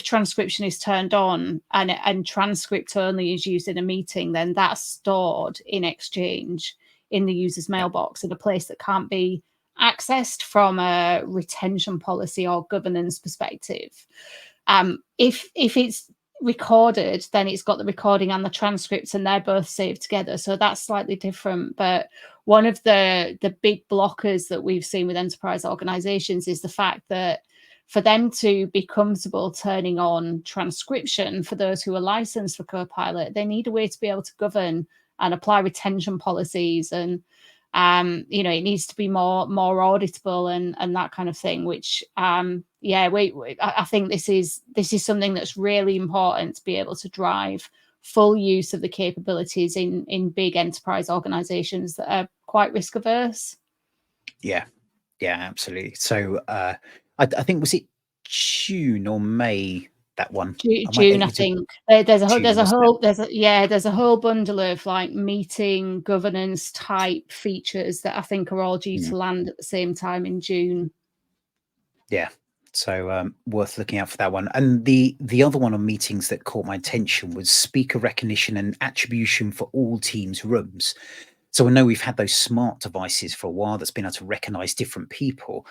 transcription is turned on and transcript only is used in a meeting, then that's stored in Exchange in the user's yeah, mailbox in a place that can't be accessed from a retention policy or governance perspective. If it's recorded, then it's got the recording and the transcripts, and they're both saved together. So that's slightly different. But one of the big blockers that we've seen with enterprise organizations is the fact that for them to be comfortable turning on transcription for those who are licensed for Copilot, they need a way to be able to govern and apply retention policies, and it needs to be more auditable and that kind of thing, which I think this is something that's really important to be able to drive full use of the capabilities in big enterprise organizations that are quite risk averse. yeah, yeah. Absolutely. So I think was it June or May that one? I might June, get I you to think. There's June, wasn't it? there's a whole bundle of like meeting governance type features that I think are all due Mm. to land at the same time in June. Yeah. So worth looking out for that one. And the other one on meetings that caught my attention was speaker recognition and attribution for all Teams rooms. So I know we've had those smart devices for a while that's been able to recognize different people.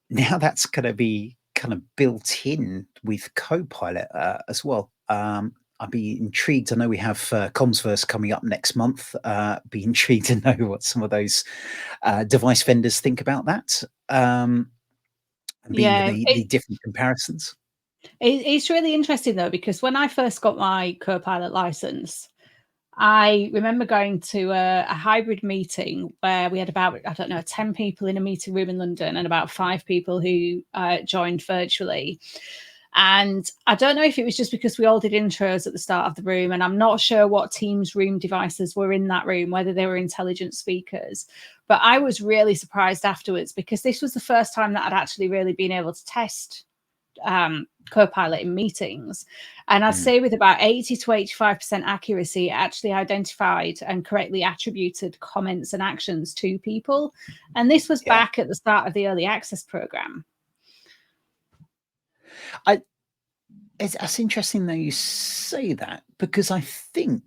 Now that's going to be kind of built in with Copilot as well. I'd be intrigued. I know we have Comsverse coming up next month. Be intrigued to know what some of those device vendors think about that. And being Yeah, the different comparisons. it's really interesting though, because when I first got my Copilot license, I remember going to a hybrid meeting where we had about, I don't know, 10 people in a meeting room in London and about 5 people who joined virtually. And I don't know if it was just because we all did intros at the start of the room, and I'm not sure what Teams room devices were in that room, whether they were intelligent speakers. But I was really surprised afterwards, because this was the first time that I'd actually really been able to test Copilot in meetings. And I'd Mm, say with about 80 to 85% accuracy, it actually identified and correctly attributed comments and actions to people. And this was yeah, back at the start of the early access program. I. That's interesting that you say that because I think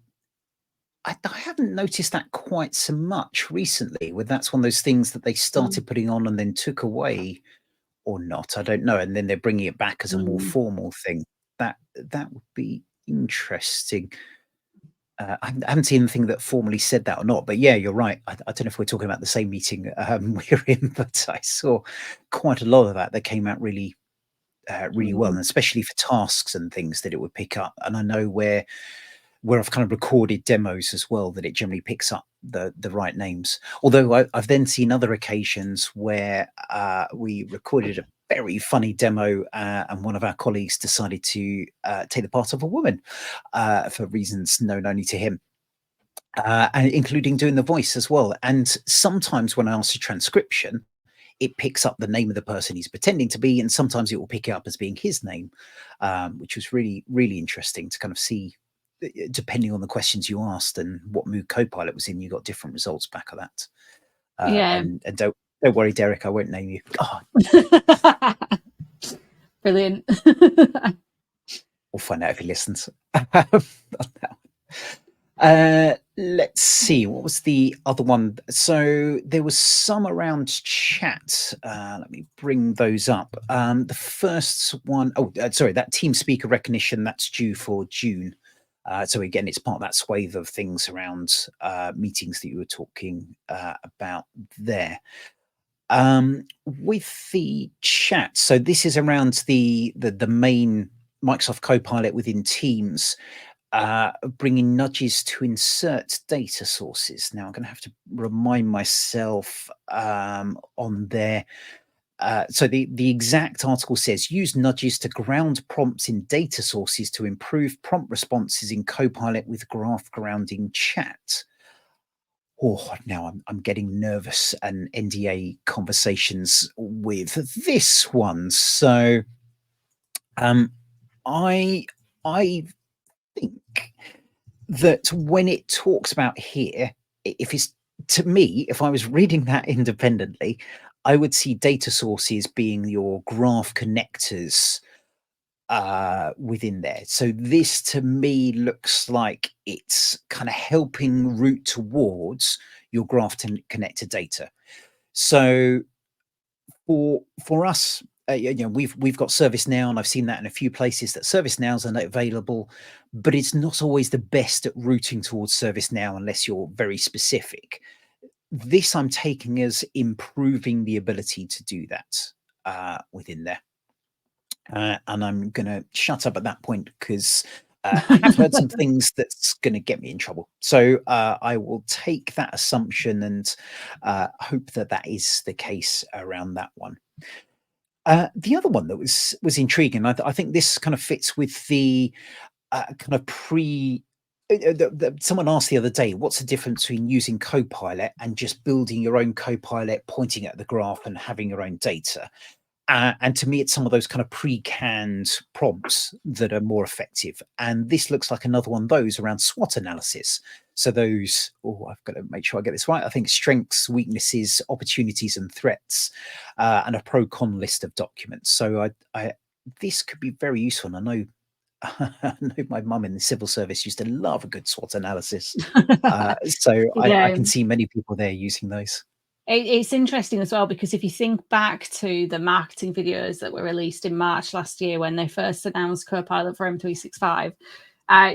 I haven't noticed that quite so much recently. Where that's one of those things that they Mm, started putting on and then took away, or not. I don't know, and then they're bringing it back as a more mm, formal thing. That would be interesting. I haven't seen anything that formally said that or not, but yeah, you're right. I don't know if we're talking about the same meeting we're in, but I saw quite a lot of that came out really well, mm. and especially for tasks and things that it would pick up. And I know where I've kind of recorded demos as well, that it generally picks up the right names. Although I've then seen other occasions where we recorded a very funny demo, and one of our colleagues decided to take the part of a woman for reasons known only to him. And including doing the voice as well. And sometimes when I ask for transcription, it picks up the name of the person he's pretending to be, and sometimes it will pick it up as being his name, which was really, really interesting to kind of see depending on the questions you asked and what mood Copilot was in, you got different results back of that. Yeah. And don't worry, Derek, I won't name you. Oh, Brilliant. we'll find out if he listens. Let's see, what was the other one? So there was some around chat. Let me bring those up. The first one, sorry, that team speaker recognition, that's due for June. So again, it's part of that swathe of things around meetings that you were talking about there. With the chat, so this is around the main Microsoft Copilot within Teams, bringing nudges to insert data sources. Now I'm going to have to remind myself on there. So the exact article says, use nudges to ground prompts in data sources to improve prompt responses in Copilot with graph grounding chat. Oh, now I'm getting nervous and NDA conversations with this one. So I think that when it talks about here, if it's to me, if I was reading that independently, I would see data sources being your graph connectors within there. So this to me looks like it's kind of helping route towards your graph connector data. So for us, we've got ServiceNow, and I've seen that in a few places that ServiceNows are not available, but it's not always the best at routing towards ServiceNow unless you're very specific. This I'm taking as improving the ability to do that within there. And I'm going to shut up at that point because I have heard some things that's going to get me in trouble. So I will take that assumption and hope that that is the case around that one. The other one that was intriguing, I think this kind of fits with the kind of someone asked the other day, what's the difference between using Copilot and just building your own Copilot, pointing at the graph and having your own data? And to me, it's some of those kind of pre-canned prompts that are more effective. And this looks like another one of those around SWOT analysis. So those, I've got to make sure I get this right. I think strengths, weaknesses, opportunities, and threats, and a pro-con list of documents. So this could be very useful. And I know I know my mum in the civil service used to love a good SWOT analysis. So I can see many people there using those. It's interesting as well, because if you think back to the marketing videos that were released in March last year when they first announced Copilot for M365,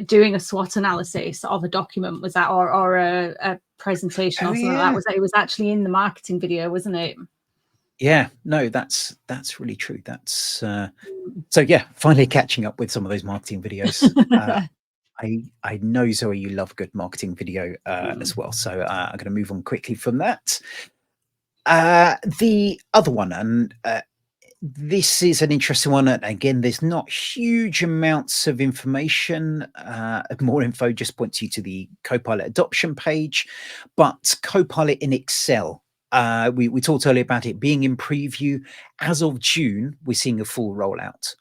doing a SWOT analysis of a document was that, or a presentation or something like that. It was actually in the marketing video, wasn't it? Yeah, no, that's really true. That's so yeah, finally catching up with some of those marketing videos. I know, Zoe, you love a good marketing video as well. So I'm going to move on quickly from that. The other one, and this is an interesting one. And again, there's not huge amounts of information. More info just points you to the Copilot adoption page, but Copilot in Excel. We talked earlier about it being in preview. As of June, we're seeing a full rollout.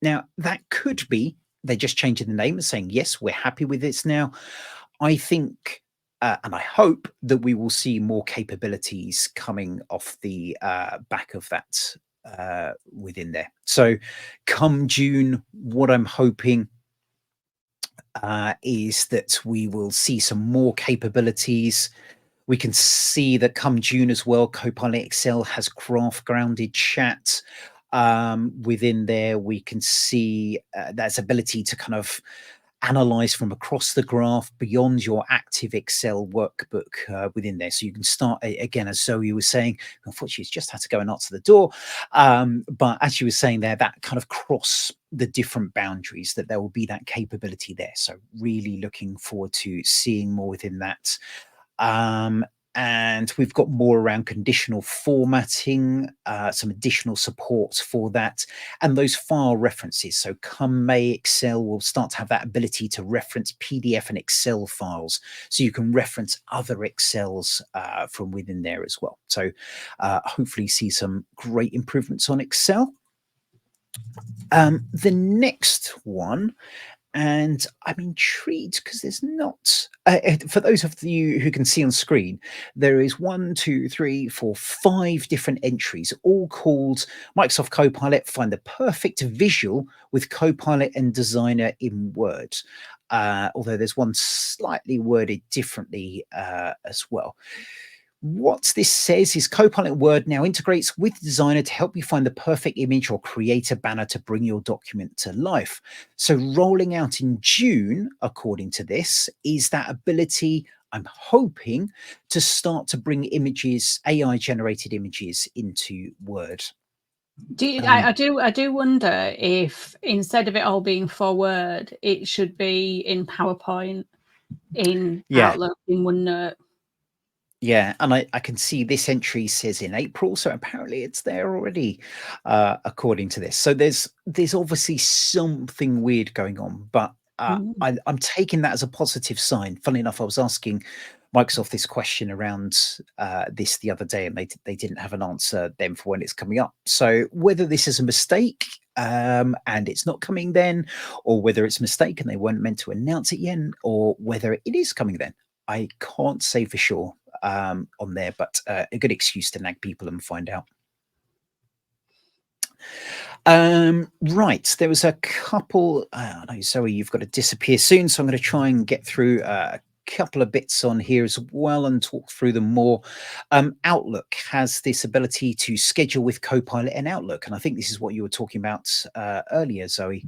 Now, that could be they're just changing the name and saying, yes, we're happy with this now. I think and I hope that we will see more capabilities coming off the back of that within there. So come June, what I'm hoping is that we will see some more capabilities. We can see that come June as well, Copilot Excel has graph grounded chat. Within there, we can see that's ability to kind of analyze from across the graph beyond your active Excel workbook within there. So you can start, again, as Zoe was saying, unfortunately, she's just had to go and answer the door. But as she was saying there, that kind of cross the different boundaries, that there will be that capability there. So really looking forward to seeing more within that. And we've got more around conditional formatting, some additional support for that, and those file references. So come May, Excel will start to have that ability to reference PDF and Excel files. So you can reference other Excels from within there as well. So hopefully see some great improvements on Excel. The next one, And I'm intrigued because there's not, for those of you who can see on screen, there is 5 different entries, all called Microsoft Copilot. Find the perfect visual with Copilot and Designer in Word. Although there's one slightly worded differently as well. What this says is Copilot Word now integrates with Designer to help you find the perfect image or create a banner to bring your document to life. So, rolling out in June, according to this, is that ability, I'm hoping, to start to bring images, AI generated images, into Word. I do wonder if instead of it all being for Word, it should be in PowerPoint, in Yeah. Outlook, in OneNote. Yeah, and I can see this entry says in April, so apparently it's there already, according to this. So there's obviously something weird going on, but I'm taking that as a positive sign. Funnily enough, I was asking Microsoft this question around this the other day, and they didn't have an answer then for when it's coming up. So whether this is a mistake and it's not coming then, or whether it's a mistake and they weren't meant to announce it yet, or whether it is coming then, I can't say for sure on there, but a good excuse to nag people and find out. Right, there was a couple. I know, Zoe, you've got to disappear soon, so I'm going to try and get through a couple of bits on here as well and talk through them more. Outlook has this ability to schedule with Copilot and Outlook, and I think this is what you were talking about earlier, Zoe,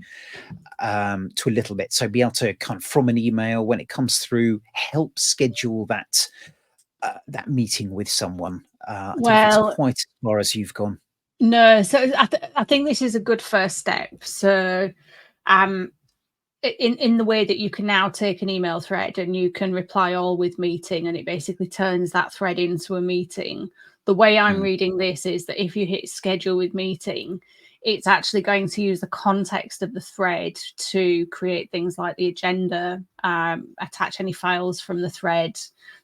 to a little bit. So be able to kind of, from an email when it comes through, help schedule that meeting with someone. I don't know if it's quite as far as you've gone. No, so I think this is a good first step. So, in the way that you can now take an email thread and you can reply all with meeting, and it basically turns that thread into a meeting. The way I'm reading this is that if you hit schedule with meeting, it's actually going to use the context of the thread to create things like the agenda, attach any files from the thread,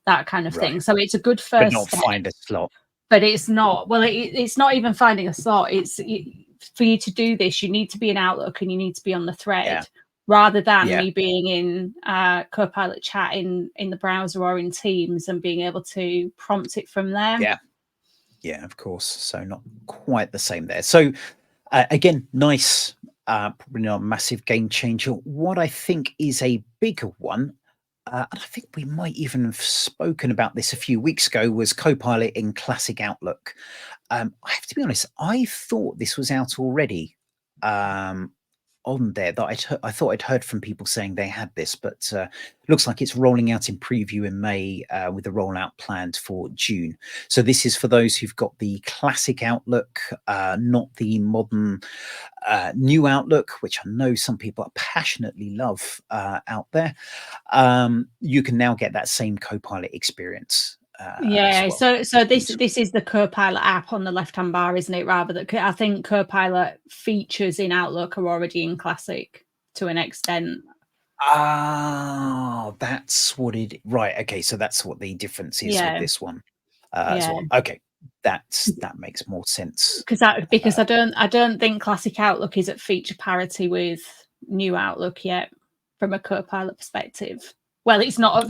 that kind of thing. So it's a good first but not step. find a slot. But it's not. Well, it's not even finding a slot. It's for you to do this, you need to be in Outlook and you need to be on the thread, rather than me being in Copilot chat in the browser or in Teams and being able to prompt it from there. Yeah, of course. So not quite the same there. So again, nice, probably not a massive game changer. What I think is a bigger one, and I think we might even have spoken about this a few weeks ago, was Copilot in Classic Outlook. I have to be honest, I thought this was out already on there. That I thought I'd heard from people saying they had this, but looks like it's rolling out in preview in May with the rollout planned for June. So this is for those who've got the Classic Outlook, not the modern new Outlook, which I know some people passionately love out there. You can now get that same Copilot experience. Yeah, well. so this is the Copilot app on the left-hand bar, isn't it? Rather than, I think Copilot features in Outlook are already in Classic to an extent. Ah, that's what it. Right. Okay. So that's what the difference is with this one as well. Okay, that makes more sense. Because I don't think Classic Outlook is at feature parity with New Outlook yet, from a Copilot perspective. Well, it's not.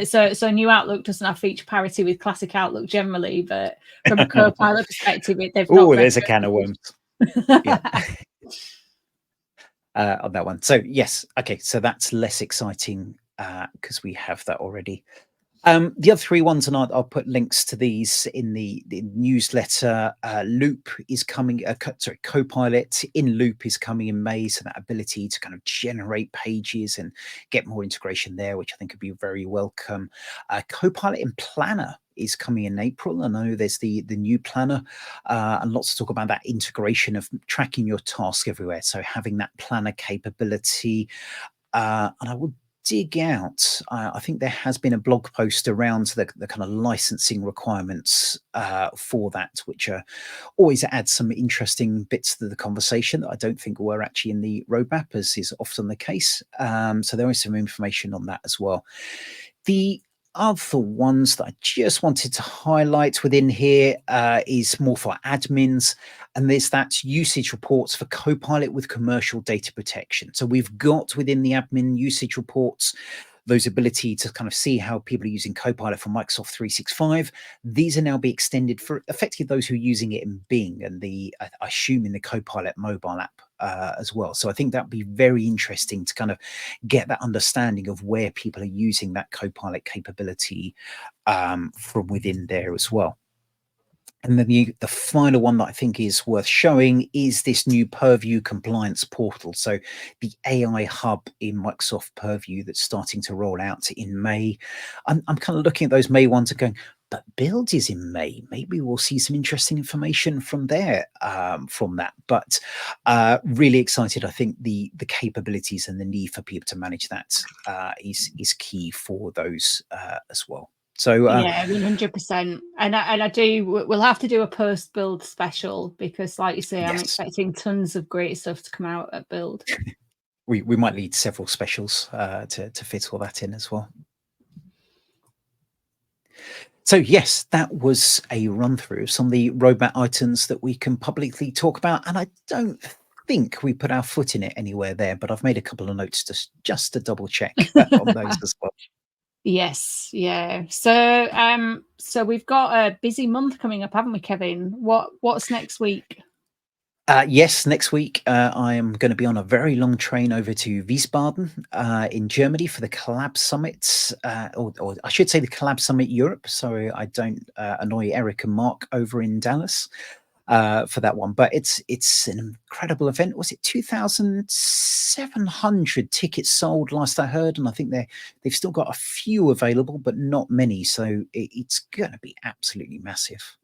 So New Outlook doesn't have feature parity with Classic Outlook generally, but from a Copilot perspective, they've not. Oh, there's a can of worms. Yeah. On that one. So yes, okay, so that's less exciting because we have that already. The other three ones, and I'll put links to these in the newsletter. Loop is coming. Copilot in Loop is coming in May, so that ability to kind of generate pages and get more integration there, which I think would be very welcome. Copilot in Planner is coming in April. I know there's the new planner and lots to talk about that integration of tracking your task everywhere. So having that planner capability, and I would dig out. I think there has been a blog post around the kind of licensing requirements for that, which always adds some interesting bits to the conversation that I don't think were actually in the roadmap, as is often the case. So there is some information on that as well. The other ones that I just wanted to highlight within here is more for admins, and there's that usage reports for Copilot with commercial data protection. So we've got within the admin usage reports those ability to kind of see how people are using Copilot for Microsoft 365. These are now being extended for effectively those who are using it in Bing and I assume in the Copilot mobile app as well. So I think that'd be very interesting to kind of get that understanding of where people are using that Copilot capability from within there as well. And then the final one that I think is worth showing is this new Purview compliance portal. So the AI hub in Microsoft Purview that's starting to roll out in May. I'm kind of looking at those May ones and going, but build is in May. Maybe we'll see some interesting information from there from that. But really excited. I think the capabilities and the need for people to manage that is key for those as well. So yeah, 100%. And I do. We'll have to do a post build special because, like you say, I'm yes. expecting tons of great stuff to come out at build. We might need several specials to fit all that in as well. So yes, that was a run through of some of the roadmap items that we can publicly talk about, and I don't think we put our foot in it anywhere there, but I've made a couple of notes just to double check on those as well. Yes, yeah. So we've got a busy month coming up, haven't we, Kevin? What's next week? Yes, next week I am going to be on a very long train over to Wiesbaden in Germany for the Collab Summit, or I should say the Collab Summit Europe. So I don't annoy Eric and Mark over in Dallas for that one. But it's an incredible event. Was it 2,700 tickets sold last I heard, and I think they've still got a few available, but not many. So it's going to be absolutely massive.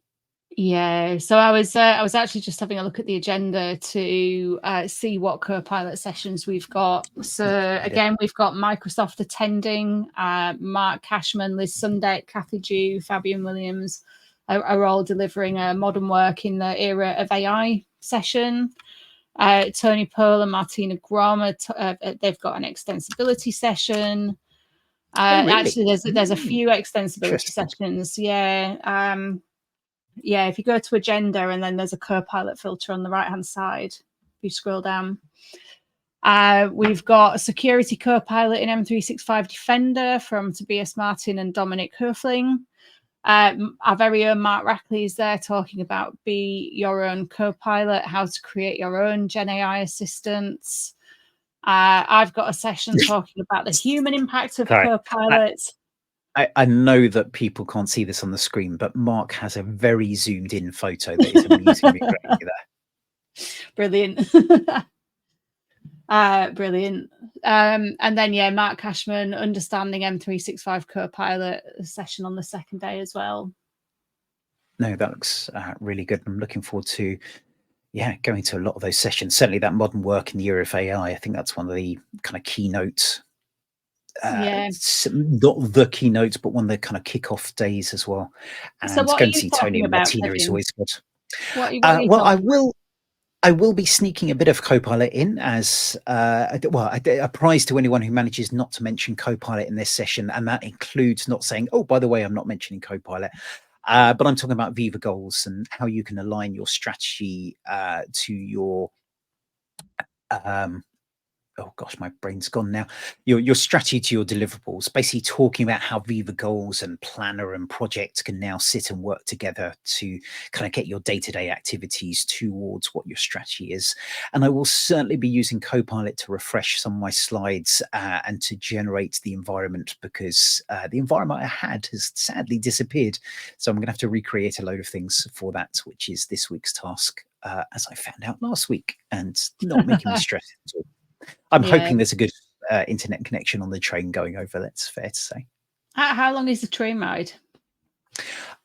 Yeah, so I was actually just having a look at the agenda to see what Copilot sessions we've got. So again, we've got Microsoft attending, Mark Cashman, Liz Sundeck, Kathy Dew, Fabian Williams are all delivering a modern work in the era of AI session. Tony Pearl and Martina Grom, they've got an extensibility session. Really? Actually, there's a few extensibility sessions. Yeah. Yeah, if you go to agenda and then there's a Copilot filter on the right hand side, if you scroll down, we've got a security Copilot in M365 Defender from Tobias Martin and Dominic Höfling. Our very own Mark Rackley is there talking about be your own Copilot, how to create your own Gen AI assistants. I've got a session talking about the human impact of Copilot. I know that people can't see this on the screen, but Mark has a very zoomed in photo that is amusingly great there. Brilliant. Brilliant. And then, yeah, Mark Cashman, understanding M365 Copilot session on the second day as well. No, that looks really good. I'm looking forward to, going to a lot of those sessions. Certainly that modern work in the era of AI. I think that's one of the kind of keynotes. Not the keynotes, but one of the kind of kickoff days as well. And so what going are to you see Tony and about, Martina Kevin? is always good. What are you well, I will be sneaking a bit of Copilot in as a prize to anyone who manages not to mention Copilot in this session, and that includes not saying, "Oh, by the way, I'm not mentioning Copilot." But I'm talking about Viva goals and how you can align your strategy to your oh gosh, my brain's gone now. Your strategy to your deliverables, basically talking about how Viva goals and planner and projects can now sit and work together to kind of get your day-to-day activities towards what your strategy is. And I will certainly be using Copilot to refresh some of my slides and to generate the environment, because the environment I had has sadly disappeared. So I'm going to have to recreate a load of things for that, which is this week's task, as I found out last week, and not making me stress at all. I'm hoping there's a good internet connection on the train going over. That's fair to say. How long is the train ride?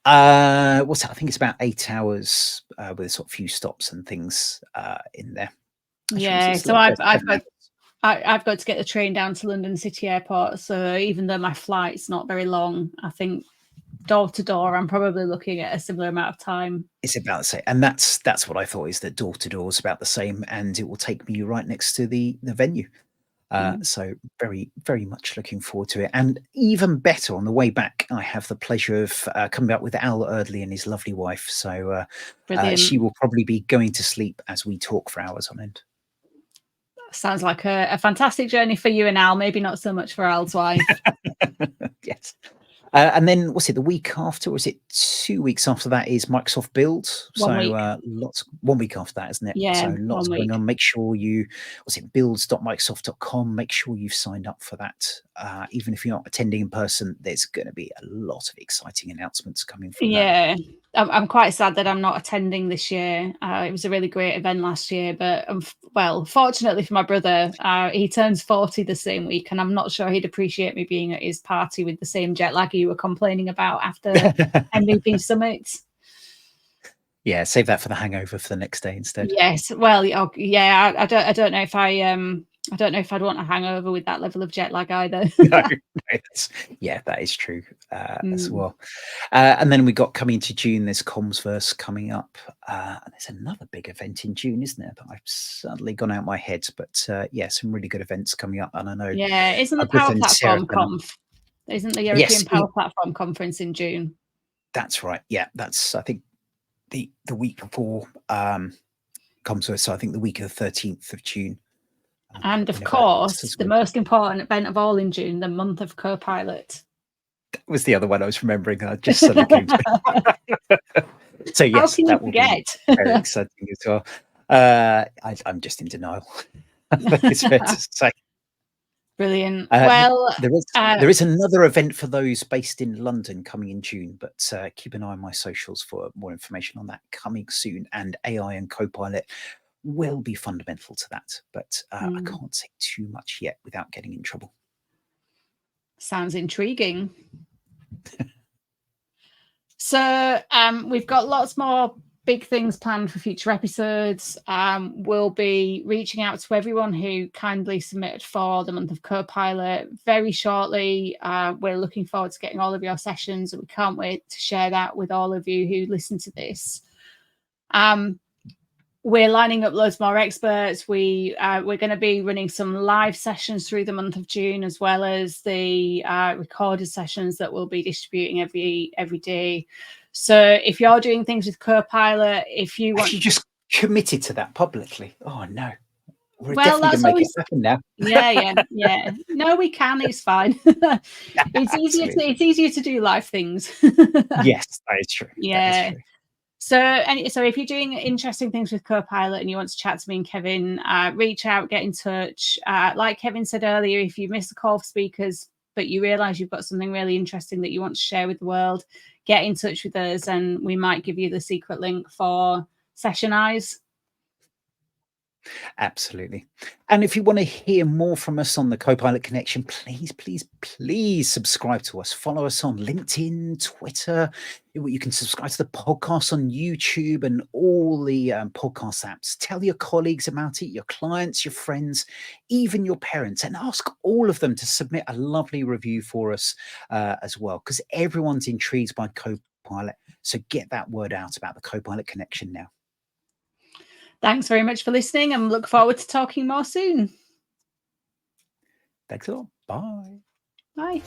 What's that? I think it's about 8 hours with a sort of few stops and things in there. Yeah, so I've got to get the train down to London City Airport. So even though my flight's not very long, I think door to door, I'm probably looking at a similar amount of time. It's about the same, and that's what I thought, is that door to door is about the same, and it will take me right next to the venue. So very, very much looking forward to it. And even better, on the way back, I have the pleasure of coming back with Al Erdley and his lovely wife. So she Brilliant. will probably be going to sleep as we talk for hours on end. Sounds like a fantastic journey for you and Al. Maybe not so much for Al's wife. Yes. And then what's it, the week after, or is it 2 weeks after that is Microsoft Build? 1 week. Lots 1 week after that, isn't it? Yeah, So lots 1 going week. on. Make sure you, what's it, builds.microsoft.com. Make sure you've signed up for that. Even if you're not attending in person, there's going to be a lot of exciting announcements coming from that. Yeah, I'm quite sad that I'm not attending this year. It was a really great event last year, but well, fortunately for my brother, he turns 40 the same week, and I'm not sure he'd appreciate me being at his party with the same jet lag you were complaining about after MVP Summit. Yeah, save that for the hangover for the next day instead. Yes, well, yeah, I don't know if I don't know if I'd want a hangover with that level of jet lag either. No, yeah, that is true as well. And then we got coming into June, there's Comsverse coming up. And there's another big event in June, isn't there? That I've suddenly gone out my head. But yeah, some really good events coming up. And I know Yeah, isn't the our good Power friend Sarah Platform Conf? Isn't the Yes, European Power Platform Conference in June? that's right. Yeah, that's I think the week before Comsverse. So I think the week of the 13th of June. And of whenever that is course, as the well. most important event of all in June, the month of Copilot. That was the other one I was remembering. I just suddenly came to So How yes, can you that will be forget? very exciting as well. I'm just in denial. It's fair to say. Brilliant. Uh, Well, there is another event for those based in London coming in June, but keep an eye on my socials for more information on that coming soon. And AI and Copilot will be fundamental to that, but I can't say too much yet without getting in trouble. Sounds intriguing. So we've got lots more big things planned for future episodes. We'll be reaching out to everyone who kindly submitted for the month of Copilot very shortly. We're looking forward to getting all of your sessions, and we can't wait to share that with all of you who listen to this. We're lining up loads more experts. We're going to be running some live sessions through the month of June, as well as the recorded sessions that we'll be distributing every day. So if you're doing things with Copilot, if you want, you just committed to that publicly. Oh no, we're well, definitely going to make it happen now. Yeah. No, we can. It's fine. It's easier to do live things. Yes, that is true. Yeah. That is true. So if you're doing interesting things with Copilot and you want to chat to me and Kevin, reach out, get in touch. Like Kevin said earlier, if you missed the call for speakers, but you realize you've got something really interesting that you want to share with the world, get in touch with us and we might give you the secret link for Session Eyes. Absolutely. And if you want to hear more from us on the Copilot Connection, please subscribe to us. Follow us on LinkedIn, Twitter. You can subscribe to the podcast on YouTube and all the podcast apps. Tell your colleagues about it, your clients, your friends, even your parents, and ask all of them to submit a lovely review for us as well, because everyone's intrigued by Copilot. So get that word out about the Copilot Connection now. Thanks very much for listening and look forward to talking more soon. Thanks a lot. Bye. Bye.